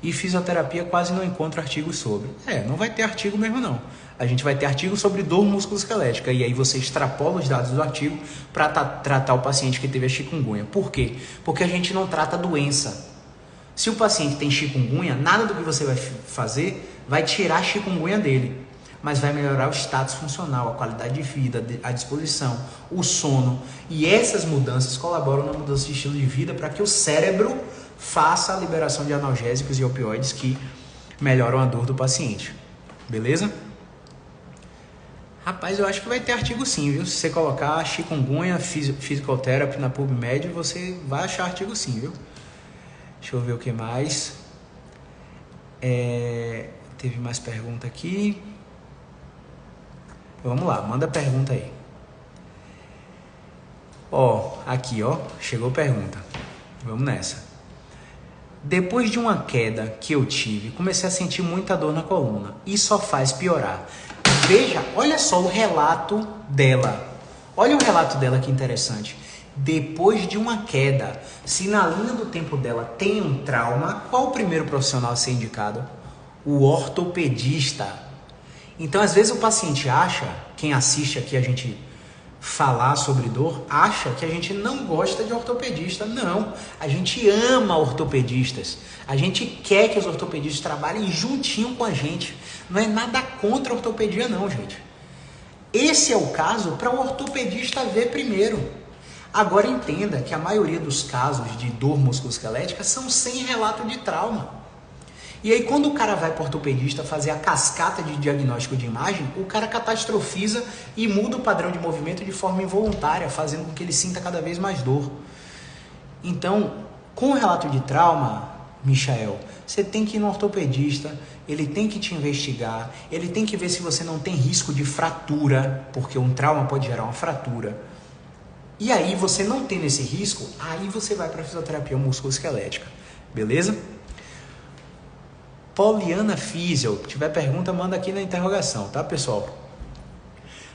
e fisioterapia quase não encontra artigos sobre. Não vai ter artigo mesmo não. A gente vai ter artigo sobre dor musculoesquelética e aí você extrapola os dados do artigo para tratar o paciente que teve a chikungunya. Por quê? Porque a gente não trata a doença. Se o paciente tem chikungunya, nada do que você vai fazer vai tirar a chikungunya dele, mas vai melhorar o status funcional, a qualidade de vida, a disposição, o sono. E essas mudanças colaboram na mudança de estilo de vida para que o cérebro faça a liberação de analgésicos e opioides que melhoram a dor do paciente. Beleza? Rapaz, eu acho que vai ter artigo sim, viu? Se você colocar chikungunya physical therapy na PubMed, você vai achar artigo sim, viu? Deixa eu ver o que mais. Teve mais pergunta aqui. Vamos lá, manda pergunta aí. Aqui, chegou pergunta. Vamos nessa. Depois de uma queda que eu tive, comecei a sentir muita dor na coluna e só faz piorar. Veja, olha só o relato dela. Olha o relato dela que interessante. Depois de uma queda, se na linha do tempo dela tem um trauma, qual o primeiro profissional a ser indicado? O ortopedista. Então, às vezes o paciente acha, quem assiste aqui a gente falar sobre dor, acha que a gente não gosta de ortopedista. Não, a gente ama ortopedistas. A gente quer que os ortopedistas trabalhem juntinho com a gente. Não é nada contra a ortopedia não, gente. Esse é o caso para o ortopedista ver primeiro. Agora entenda que a maioria dos casos de dor musculoesquelética são sem relato de trauma. E aí quando o cara vai para o ortopedista fazer a cascata de diagnóstico de imagem, o cara catastrofiza e muda o padrão de movimento de forma involuntária, fazendo com que ele sinta cada vez mais dor. Então, com o relato de trauma, Michael, você tem que ir no ortopedista, ele tem que te investigar, ele tem que ver se você não tem risco de fratura, porque um trauma pode gerar uma fratura. E aí você não tendo esse risco, aí você vai para a fisioterapia musculoesquelética, beleza? Poliana Físio, se tiver pergunta, manda aqui na interrogação, tá, pessoal?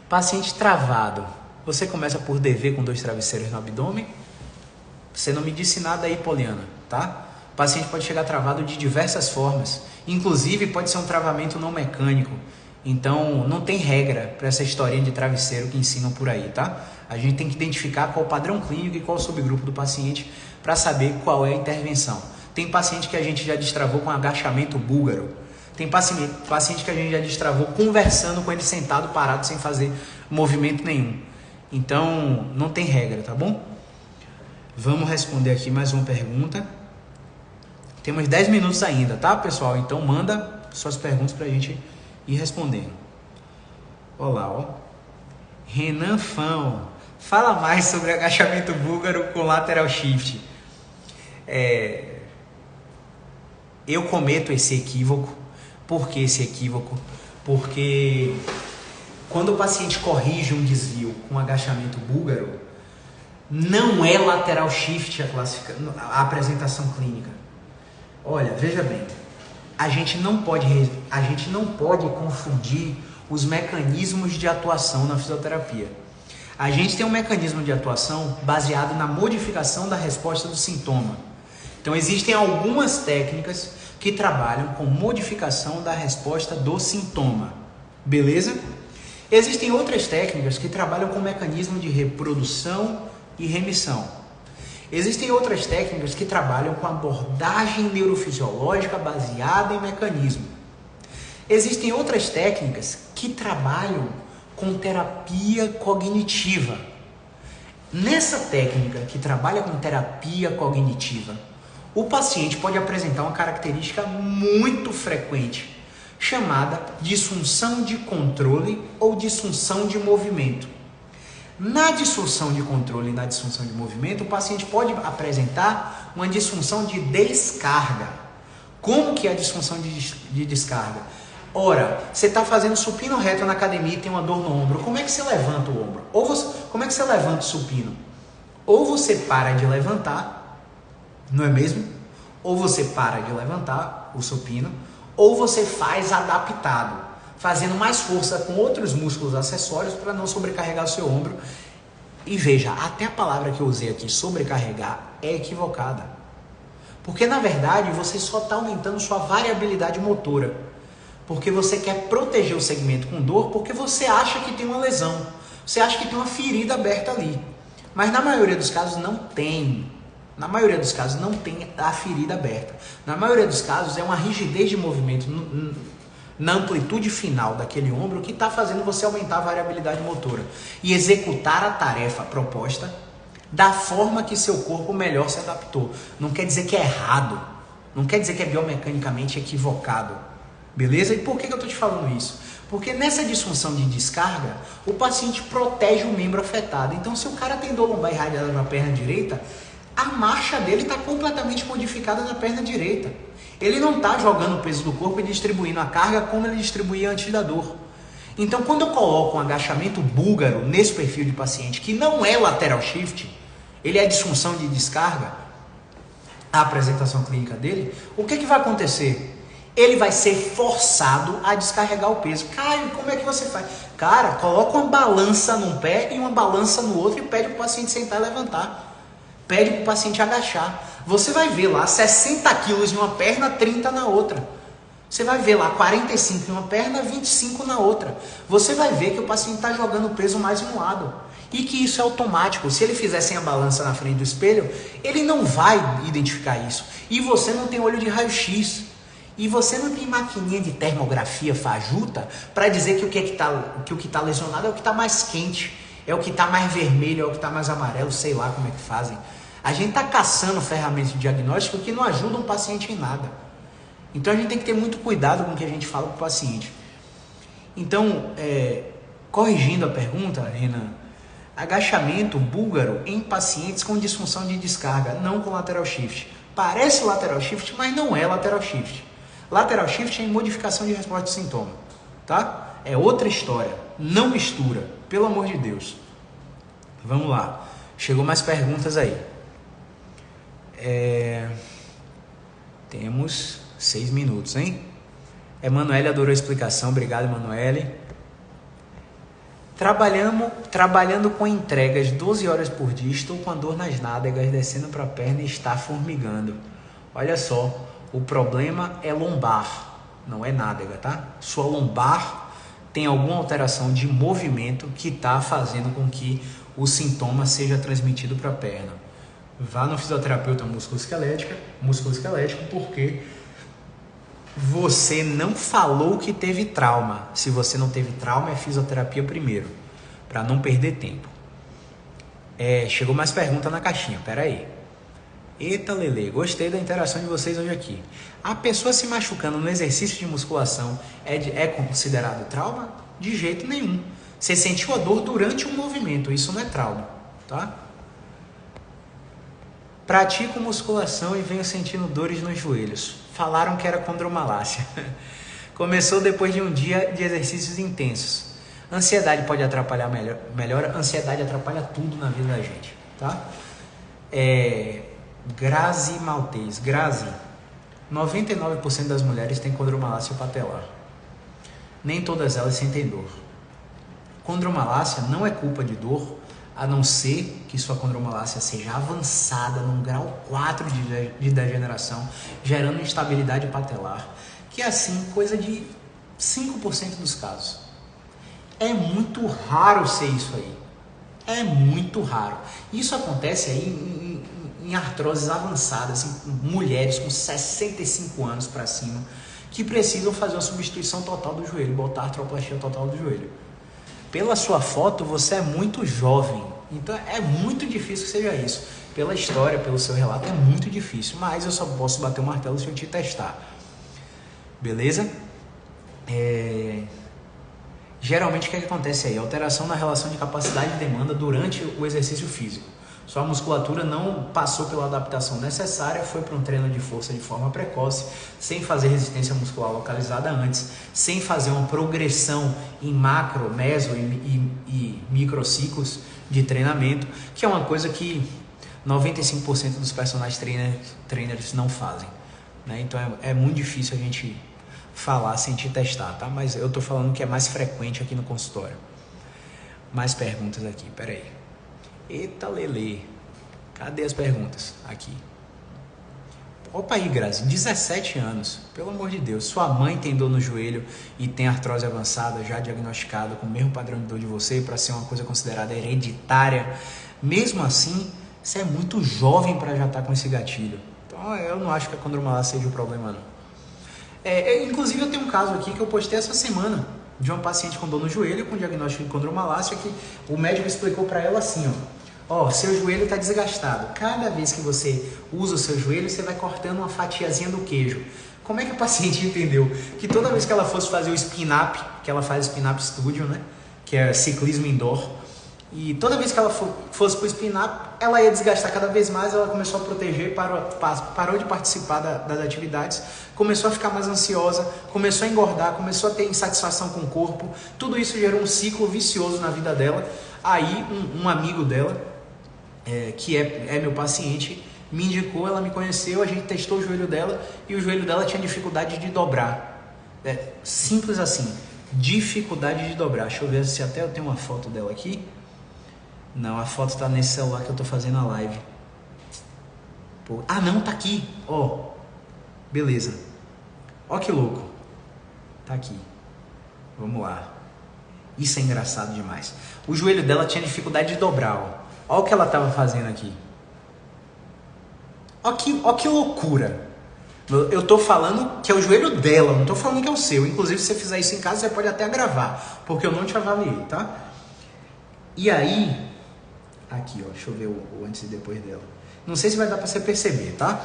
Paciente travado, você começa por DV com 2 travesseiros no abdômen? Você não me disse nada aí, Poliana, tá? O paciente pode chegar travado de diversas formas, inclusive pode ser um travamento não mecânico. Então, não tem regra para essa historinha de travesseiro que ensinam por aí, tá? A gente tem que identificar qual o padrão clínico e qual o subgrupo do paciente para saber qual é a intervenção. Tem paciente que a gente já destravou com agachamento búlgaro. Tem paciente que a gente já destravou conversando com ele sentado, parado, sem fazer movimento nenhum. Então, não tem regra, tá bom? Vamos responder aqui mais uma pergunta. Temos 10 minutos ainda, tá, pessoal? Então, manda suas perguntas para a gente ir respondendo. Olá, Renan Fão. Fala mais sobre agachamento búlgaro com lateral shift. Eu cometo esse equívoco. Por que esse equívoco? Porque quando o paciente corrige um desvio com agachamento búlgaro, não é lateral shift a apresentação clínica. Olha, veja bem, a gente não pode confundir os mecanismos de atuação na fisioterapia. A gente tem um mecanismo de atuação baseado na modificação da resposta do sintoma. Então, existem algumas técnicas que trabalham com modificação da resposta do sintoma. Beleza? Existem outras técnicas que trabalham com mecanismo de reprodução e remissão. Existem outras técnicas que trabalham com abordagem neurofisiológica baseada em mecanismo. Existem outras técnicas que trabalham com terapia cognitiva. Nessa técnica que trabalha com terapia cognitiva, o paciente pode apresentar uma característica muito frequente, chamada disfunção de controle ou disfunção de movimento. Na disfunção de controle e na disfunção de movimento, o paciente pode apresentar uma disfunção de descarga. Como que é a disfunção de descarga? Ora, você está fazendo supino reto na academia e tem uma dor no ombro. Como é que você levanta o ombro? Como é que você levanta o supino? Ou você para de levantar, não é mesmo? Ou você para de levantar o supino, ou você faz adaptado, fazendo mais força com outros músculos acessórios para não sobrecarregar o seu ombro. E veja, até a palavra que eu usei aqui, sobrecarregar, é equivocada. Porque na verdade você só está aumentando sua variabilidade motora. Porque você quer proteger o segmento com dor porque você acha que tem uma lesão. Você acha que tem uma ferida aberta ali. Mas na maioria dos casos não tem. Na maioria dos casos não tem a ferida aberta. Na maioria dos casos é uma rigidez de movimento na amplitude final daquele ombro que está fazendo você aumentar a variabilidade motora e executar a tarefa proposta da forma que seu corpo melhor se adaptou. Não quer dizer que é errado, não quer dizer que é biomecanicamente equivocado, beleza? E por que eu estou te falando isso? Porque nessa disfunção de descarga, o paciente protege o membro afetado. Então, se o cara tem dor lombar irradiada na perna direita, a marcha dele está completamente modificada na perna direita. Ele não está jogando o peso do corpo e distribuindo a carga como ele distribuía antes da dor. Então, quando eu coloco um agachamento búlgaro nesse perfil de paciente, que não é lateral shift, ele é disfunção de descarga, a apresentação clínica dele, o que vai acontecer? Ele vai ser forçado a descarregar o peso. Caio, como é que você faz? Cara, coloca uma balança num pé e uma balança no outro e pede para o paciente sentar e levantar. Pede para o paciente agachar. Você vai ver lá 60 quilos em uma perna, 30 na outra. Você vai ver lá 45 em uma perna, 25 na outra. Você vai ver que o paciente está jogando o peso mais um lado. E que isso é automático. Se ele fizer sem a balança na frente do espelho, ele não vai identificar isso. E você não tem olho de raio-x. E você não tem maquininha de termografia fajuta para dizer que o que está lesionado é o que está mais quente, é o que está mais vermelho, é o que está mais amarelo, sei lá como é que fazem. A gente está caçando ferramentas de diagnóstico que não ajudam o paciente em nada. Então a gente tem que ter muito cuidado com o que a gente fala para o paciente. Então, corrigindo a pergunta, Renan, agachamento búlgaro em pacientes com disfunção de descarga, não com lateral shift. Parece lateral shift, mas não é lateral shift. Lateral shift é em modificação de resposta de sintoma, tá? É outra história, não mistura, pelo amor de Deus. Vamos lá, chegou mais perguntas aí. Temos 6 minutos, hein? Emanuele adorou a explicação, obrigado, Emanuele. Trabalhando com entregas 12 horas por dia, estou com a dor nas nádegas, descendo para a perna e está formigando. Olha só, o problema é lombar, não é nádega, tá? Sua lombar tem alguma alteração de movimento que está fazendo com que o sintoma seja transmitido para a perna. Vá no fisioterapeuta musculoesquelético, porque você não falou que teve trauma. Se você não teve trauma, é fisioterapia primeiro, para não perder tempo. Chegou mais pergunta na caixinha, peraí. Eita, Lele, gostei da interação de vocês hoje aqui. A pessoa se machucando no exercício de musculação é considerado trauma? De jeito nenhum. Você sentiu a dor durante um movimento, isso não é trauma, tá? Pratico musculação e venho sentindo dores nos joelhos. Falaram que era condromalácia. Começou depois de um dia de exercícios intensos. Ansiedade pode atrapalhar melhor. Ansiedade atrapalha tudo na vida da gente, tá? Grazi Maltês. Grazi, 99% das mulheres têm condromalácia patelar. Nem todas elas sentem dor. Condromalácia não é culpa de dor, a não ser que sua condromalácia seja avançada num grau 4 de degeneração, gerando instabilidade patelar, que é assim, coisa de 5% dos casos. É muito raro ser isso aí. É muito raro. Isso acontece aí em artroses avançadas, assim, mulheres com 65 anos para cima, que precisam fazer uma substituição total do joelho, botar artroplastia total do joelho. Pela sua foto, você é muito jovem, então é muito difícil que seja isso. Pela história, pelo seu relato, é muito difícil, mas eu só posso bater o martelo se eu te testar. Beleza? Geralmente o que acontece aí? Alteração na relação de capacidade e demanda durante o exercício físico. Sua musculatura não passou pela adaptação necessária, foi para um treino de força de forma precoce, sem fazer resistência muscular localizada antes, sem fazer uma progressão em macro, meso e microciclos de treinamento, que é uma coisa que 95% dos personal trainers não fazem, né? Então é muito difícil a gente falar sem te testar, tá? Mas eu tô falando que é mais frequente aqui no consultório. Mais perguntas aqui, peraí. Eita, Lele, cadê as perguntas? Aqui. Opa aí, Grazi, 17 anos, pelo amor de Deus. Sua mãe tem dor no joelho e tem artrose avançada, já diagnosticada com o mesmo padrão de dor de você, para ser uma coisa considerada hereditária. Mesmo assim, você é muito jovem para já estar com esse gatilho. Então, eu não acho que a condromalácia seja o problema, não. Inclusive, eu tenho um caso aqui que eu postei essa semana, de uma paciente com dor no joelho, com diagnóstico de condromalácia, que o médico explicou para ela assim, seu joelho está desgastado. Cada vez que você usa o seu joelho, você vai cortando uma fatiazinha do queijo. Como é que a paciente entendeu? Que toda vez que ela fosse fazer o spin-up, que ela faz spin-up studio, né? Que é ciclismo indoor, e toda vez que ela fosse para o spin-up, ela ia desgastar cada vez mais, ela começou a proteger, parou de participar das atividades, começou a ficar mais ansiosa, começou a engordar, começou a ter insatisfação com o corpo. Tudo isso gerou um ciclo vicioso na vida dela. Aí um amigo dela, que é meu paciente, me indicou, ela me conheceu, a gente testou o joelho dela e o joelho dela tinha dificuldade de dobrar. Simples assim, dificuldade de dobrar. Deixa eu ver se até eu tenho uma foto dela aqui. Não, a foto está nesse celular que eu tô fazendo a live. Não, tá aqui. Beleza. Que louco. Tá aqui. Vamos lá. Isso é engraçado demais. O joelho dela tinha dificuldade de dobrar, Olha o que ela estava fazendo aqui. Ó que loucura. Eu tô falando que é o joelho dela, não tô falando que é o seu. Inclusive, se você fizer isso em casa, você pode até gravar, porque eu não te avaliei, tá? E aí, aqui, deixa eu ver o antes e depois dela. Não sei se vai dar para você perceber, tá?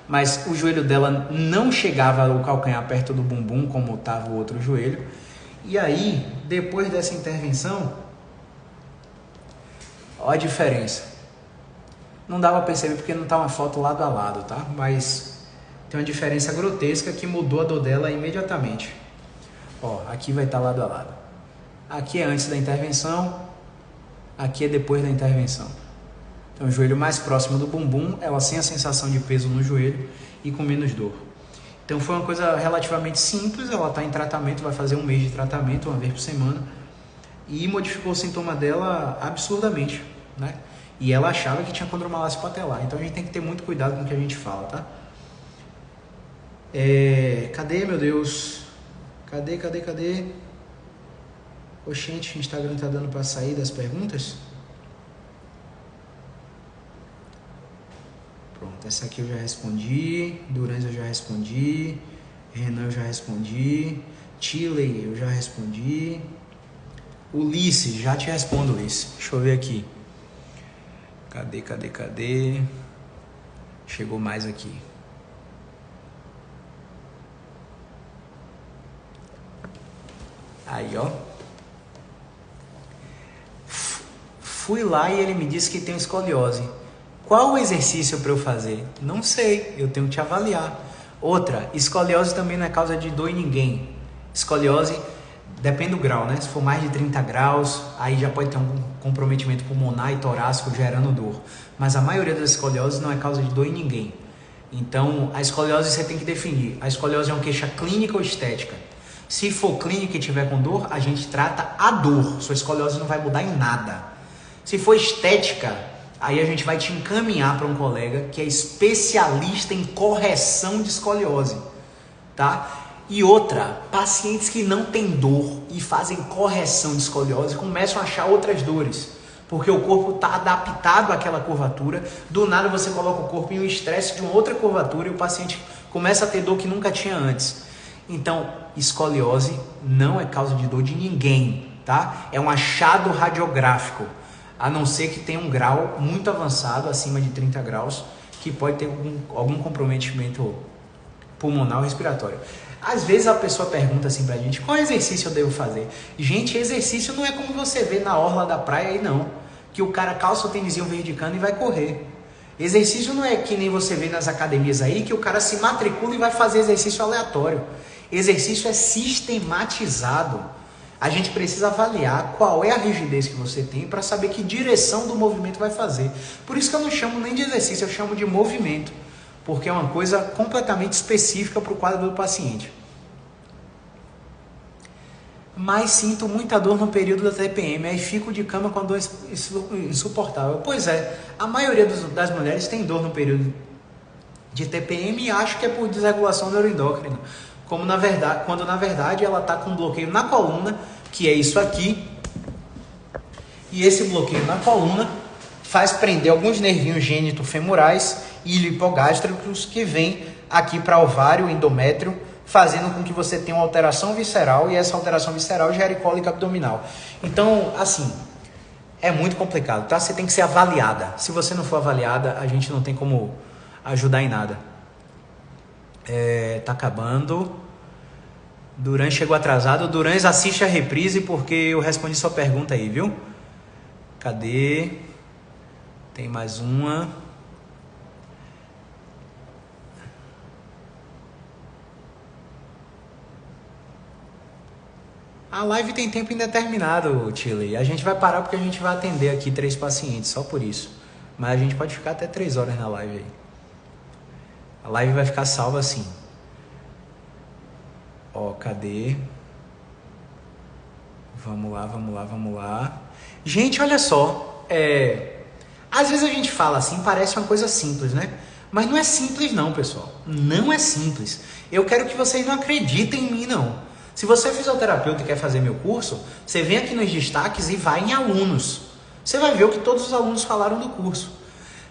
Mas o joelho dela não chegava o calcanhar perto do bumbum, como estava o outro joelho. E aí, depois dessa intervenção, olha a diferença. Não dava para perceber porque não tá uma foto lado a lado, tá? Mas tem uma diferença grotesca que mudou a dor dela imediatamente. Aqui vai estar lado a lado. Aqui é antes da intervenção, aqui é depois da intervenção. Então, o joelho mais próximo do bumbum, ela sem a sensação de peso no joelho e com menos dor. Então, foi uma coisa relativamente simples. Ela está em tratamento, vai fazer 1 mês de tratamento, uma vez por semana. E modificou o sintoma dela absurdamente, né? E ela achava que tinha condromalácia patelar. Então, a gente tem que ter muito cuidado com o que a gente fala, tá? Cadê, meu Deus? Cadê? Oxente, o Instagram tá dando para sair das perguntas? Pronto, essa aqui eu já respondi. Durans eu já respondi. Renan eu já respondi. Chile eu já respondi. Ulisses, já te respondo, Ulisses. Deixa eu ver aqui. Cadê? Chegou mais aqui. Aí, Fui lá e ele me disse que tem escoliose. Qual o exercício para eu fazer? Não sei, eu tenho que te avaliar. Outra, escoliose também não é causa de dor em ninguém. Escoliose depende do grau, né? Se for mais de 30 graus, aí já pode ter um comprometimento pulmonar e torácico gerando dor. Mas a maioria das escolioses não é causa de dor em ninguém. Então, a escoliose você tem que definir. A escoliose é uma queixa clínica ou estética? Se for clínica e tiver com dor, a gente trata a dor. Sua escoliose não vai mudar em nada. Se for estética, aí a gente vai te encaminhar para um colega que é especialista em correção de escoliose, tá? E outra, pacientes que não têm dor e fazem correção de escoliose começam a achar outras dores, porque o corpo está adaptado àquela curvatura. Do nada você coloca o corpo em um estresse de uma outra curvatura e o paciente começa a ter dor que nunca tinha antes. Então, escoliose não é causa de dor de ninguém, tá? É um achado radiográfico, a não ser que tenha um grau muito avançado, acima de 30 graus, que pode ter algum comprometimento pulmonar ou respiratório. Às vezes a pessoa pergunta assim pra gente, qual exercício eu devo fazer? Gente, exercício não é como você vê na orla da praia aí não, que o cara calça o tênisinho verde cano e vai correr. Exercício não é que nem você vê nas academias aí, que o cara se matricula e vai fazer exercício aleatório. Exercício é sistematizado. A gente precisa avaliar qual é a rigidez que você tem para saber que direção do movimento vai fazer. Por isso que eu não chamo nem de exercício, eu chamo de movimento, porque é uma coisa completamente específica para o quadro do paciente. Mas sinto muita dor no período da TPM, aí fico de cama com a dor insuportável. Pois é, a maioria das mulheres tem dor no período de TPM e acho que é por desregulação neuroendócrina, quando na verdade ela está com um bloqueio na coluna, que é isso aqui, e esse bloqueio na coluna faz prender alguns nervinhos gênito-femorais e hipogástricos que vêm aqui para ovário, endométrio, fazendo com que você tenha uma alteração visceral, e essa alteração visceral gere cólica abdominal. Então, assim, é muito complicado, tá? Você tem que ser avaliada. Se você não for avaliada, a gente não tem como ajudar em nada. Tá acabando. Duran chegou atrasado. Duran, assiste a reprise porque eu respondi sua pergunta aí, viu? Cadê? Tem mais uma. A live tem tempo indeterminado, Chile. A gente vai parar porque a gente vai atender aqui 3 pacientes, só por isso. Mas a gente pode ficar até 3 horas na live aí. A live vai ficar salva assim. Ó, cadê? Vamos lá. Gente, olha só. Às vezes a gente fala assim, parece uma coisa simples, né? Mas não é simples não, pessoal. Não é simples. Eu quero que vocês não acreditem em mim, não. Se você é fisioterapeuta e quer fazer meu curso, você vem aqui nos destaques e vai em alunos. Você vai ver o que todos os alunos falaram do curso.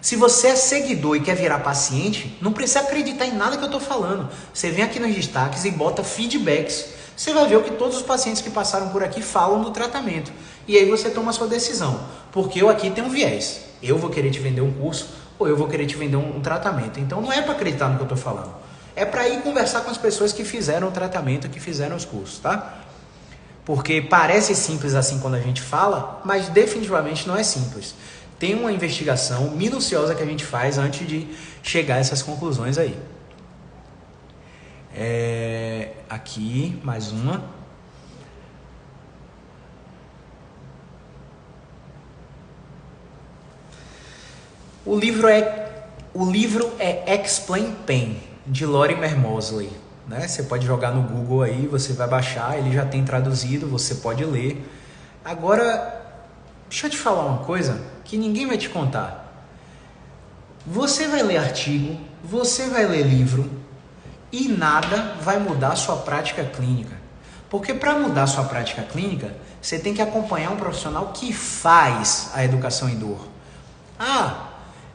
Se você é seguidor e quer virar paciente, não precisa acreditar em nada que eu estou falando. Você vem aqui nos destaques e bota feedbacks. Você vai ver o que todos os pacientes que passaram por aqui falam do tratamento. E aí você toma a sua decisão. Porque eu aqui tenho um viés. Eu vou querer te vender um curso ou eu vou querer te vender um tratamento. Então não é para acreditar no que eu estou falando. É para ir conversar com as pessoas que fizeram o tratamento, que fizeram os cursos, tá? Porque parece simples assim quando a gente fala, mas definitivamente não é simples. Tem uma investigação minuciosa que a gente faz antes de chegar a essas conclusões aí. Aqui, mais uma. O livro é Explain Pain, de Lorimer Moseley, né? Você pode jogar no Google aí, você vai baixar, ele já tem traduzido, você pode ler. Agora, deixa eu te falar uma coisa que ninguém vai te contar. Você vai ler artigo, você vai ler livro e nada vai mudar a sua prática clínica. Porque para mudar a sua prática clínica, você tem que acompanhar um profissional que faz a educação em dor.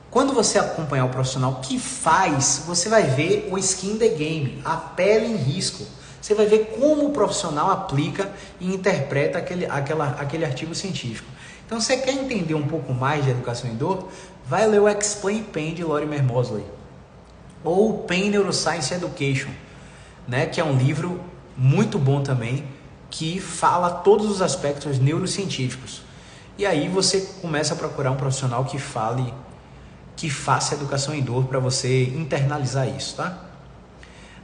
Quando você acompanhar o profissional que faz, você vai ver o skin in the game, a pele em risco. Você vai ver como o profissional aplica e interpreta aquele artigo científico. Então, você quer entender um pouco mais de educação em dor? Vai ler o Explain Pain de Lorimer Moseley. Ou Pain Neuroscience Education, né? Que é um livro muito bom também, que fala todos os aspectos neurocientíficos. E aí você começa a procurar um profissional que faça educação em dor para você internalizar isso, tá?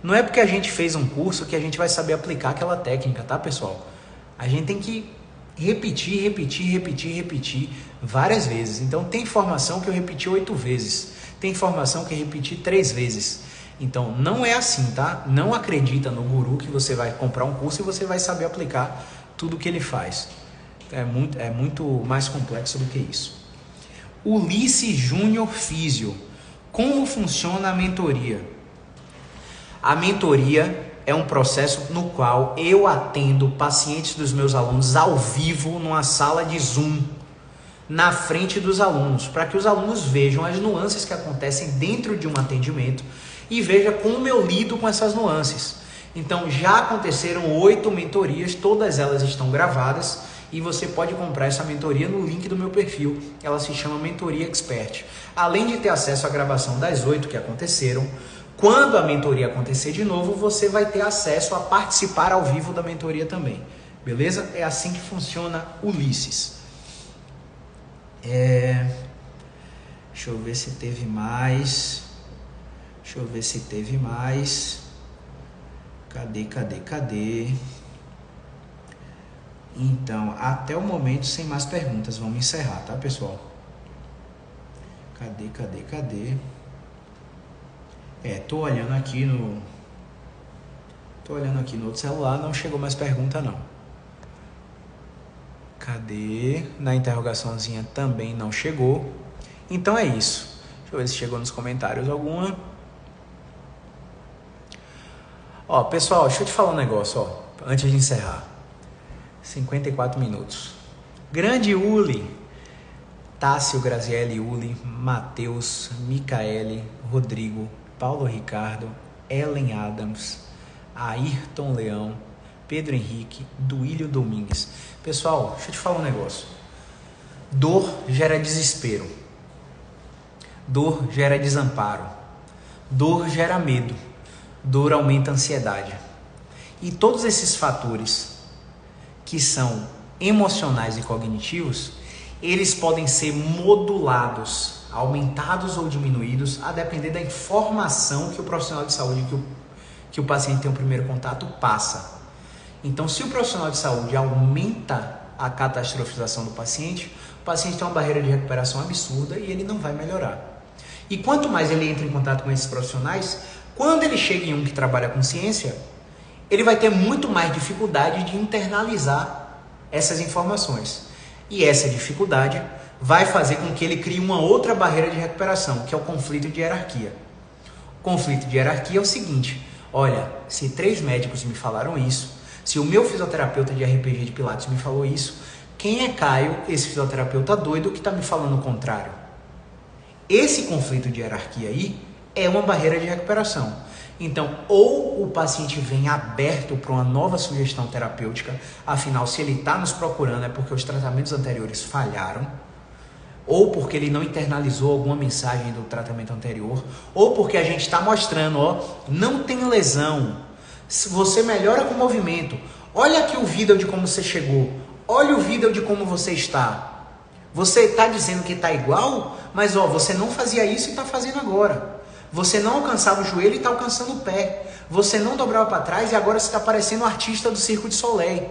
Não é porque a gente fez um curso que a gente vai saber aplicar aquela técnica, tá, pessoal? A gente tem que repetir várias vezes. Então, tem informação que eu repeti 8 vezes. Tem informação que eu repeti 3 vezes. Então, não é assim, tá? Não acredita no guru que você vai comprar um curso e você vai saber aplicar tudo o que ele faz. É muito mais complexo do que isso. Ulisses Júnior Físio. Como funciona a mentoria? A mentoria é um processo no qual eu atendo pacientes dos meus alunos ao vivo numa sala de Zoom, na frente dos alunos, para que os alunos vejam as nuances que acontecem dentro de um atendimento e veja como eu lido com essas nuances. Então, já aconteceram 8 mentorias, todas elas estão gravadas. E você pode comprar essa mentoria no link do meu perfil. Ela se chama Mentoria Expert. Além de ter acesso à gravação das 8 que aconteceram, quando a mentoria acontecer de novo, você vai ter acesso a participar ao vivo da mentoria também. Beleza? É assim que funciona Ulisses. Deixa eu ver se teve mais. Cadê? Então, até o momento, sem mais perguntas. Vamos encerrar, tá, pessoal? Cadê? Tô olhando aqui no outro celular, não chegou mais pergunta, não. Cadê? Na interrogaçãozinha também não chegou. Então é isso. Deixa eu ver se chegou nos comentários alguma. Ó, pessoal, deixa eu te falar um negócio, ó, antes de encerrar. 54 minutos. Grande Uli, Tássio, Graziele, Uli, Matheus, Micaele, Rodrigo, Paulo Ricardo, Ellen Adams, Ayrton Leão, Pedro Henrique, Duílio Domingues. Pessoal, deixa eu te falar um negócio. Dor gera desespero. Dor gera desamparo. Dor gera medo. Dor aumenta a ansiedade. E todos esses fatores que são emocionais e cognitivos, eles podem ser modulados, aumentados ou diminuídos, a depender da informação que o profissional de saúde que o paciente tem o primeiro contato passa. Então, se o profissional de saúde aumenta a catastrofização do paciente, o paciente tem uma barreira de recuperação absurda e ele não vai melhorar. E quanto mais ele entra em contato com esses profissionais, quando ele chega em um que trabalha com ciência, ele vai ter muito mais dificuldade de internalizar essas informações. E essa dificuldade vai fazer com que ele crie uma outra barreira de recuperação, que é o conflito de hierarquia. O conflito de hierarquia é o seguinte: olha, se 3 médicos me falaram isso, se o meu fisioterapeuta de RPG de Pilates me falou isso, quem é Caio, esse fisioterapeuta doido, que está me falando o contrário? Esse conflito de hierarquia aí é uma barreira de recuperação. Então, ou o paciente vem aberto para uma nova sugestão terapêutica, afinal, se ele está nos procurando é porque os tratamentos anteriores falharam, ou porque ele não internalizou alguma mensagem do tratamento anterior, ou porque a gente está mostrando, ó, não tem lesão, você melhora com o movimento, olha aqui o vídeo de como você chegou, olha o vídeo de como você está. Você está dizendo que está igual, mas ó, você não fazia isso e está fazendo agora. Você não alcançava o joelho e está alcançando o pé. Você não dobrava para trás e agora você está parecendo o artista do Circo de Soleil.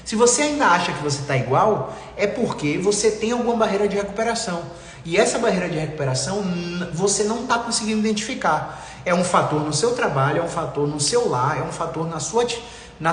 Se você ainda acha que você está igual, é porque você tem alguma barreira de recuperação. E essa barreira de recuperação você não está conseguindo identificar. É um fator no seu trabalho, é um fator no seu lar, é um fator na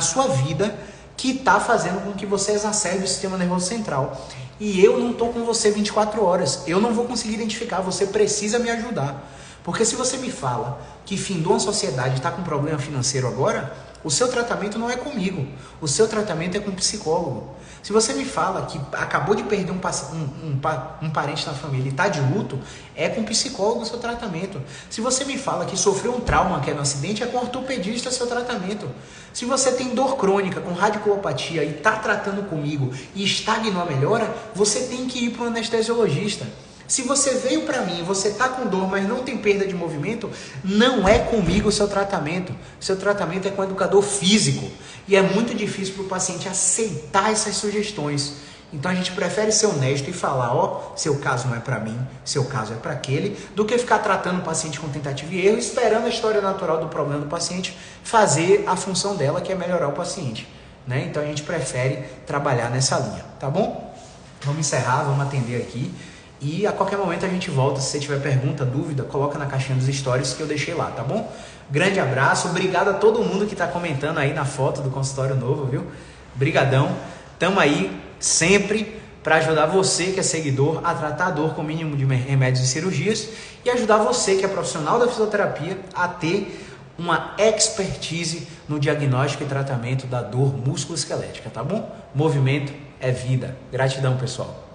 sua vida que está fazendo com que você exacerbe o sistema nervoso central. E eu não estou com você 24 horas. Eu não vou conseguir identificar. Você precisa me ajudar. Porque se você me fala que findou uma sociedade e está com problema financeiro agora, o seu tratamento não é comigo. O seu tratamento é com um psicólogo. Se você me fala que acabou de perder um parente na família e está de luto, é com um psicólogo o seu tratamento. Se você me fala que sofreu um trauma, que é no acidente, é com um ortopedista o seu tratamento. Se você tem dor crônica com radiculopatia e está tratando comigo e estagnou a melhora, você tem que ir para um anestesiologista. Se você veio para mim, você está com dor, mas não tem perda de movimento, não é comigo o seu tratamento. O seu tratamento é com o educador físico. E é muito difícil para o paciente aceitar essas sugestões. Então a gente prefere ser honesto e falar, ó, seu caso não é para mim, seu caso é para aquele, do que ficar tratando o paciente com tentativa e erro, esperando a história natural do problema do paciente fazer a função dela, que é melhorar o paciente. Né? Então a gente prefere trabalhar nessa linha, tá bom? Vamos encerrar, vamos atender aqui. E a qualquer momento a gente volta. Se você tiver pergunta, dúvida, coloca na caixinha dos stories que eu deixei lá, tá bom? Grande abraço, obrigado a todo mundo que está comentando aí na foto do consultório novo, viu? Brigadão, tamo aí sempre para ajudar você que é seguidor a tratar a dor com o mínimo de remédios e cirurgias e ajudar você que é profissional da fisioterapia a ter uma expertise no diagnóstico e tratamento da dor musculoesquelética, tá bom? Movimento é vida. Gratidão, pessoal.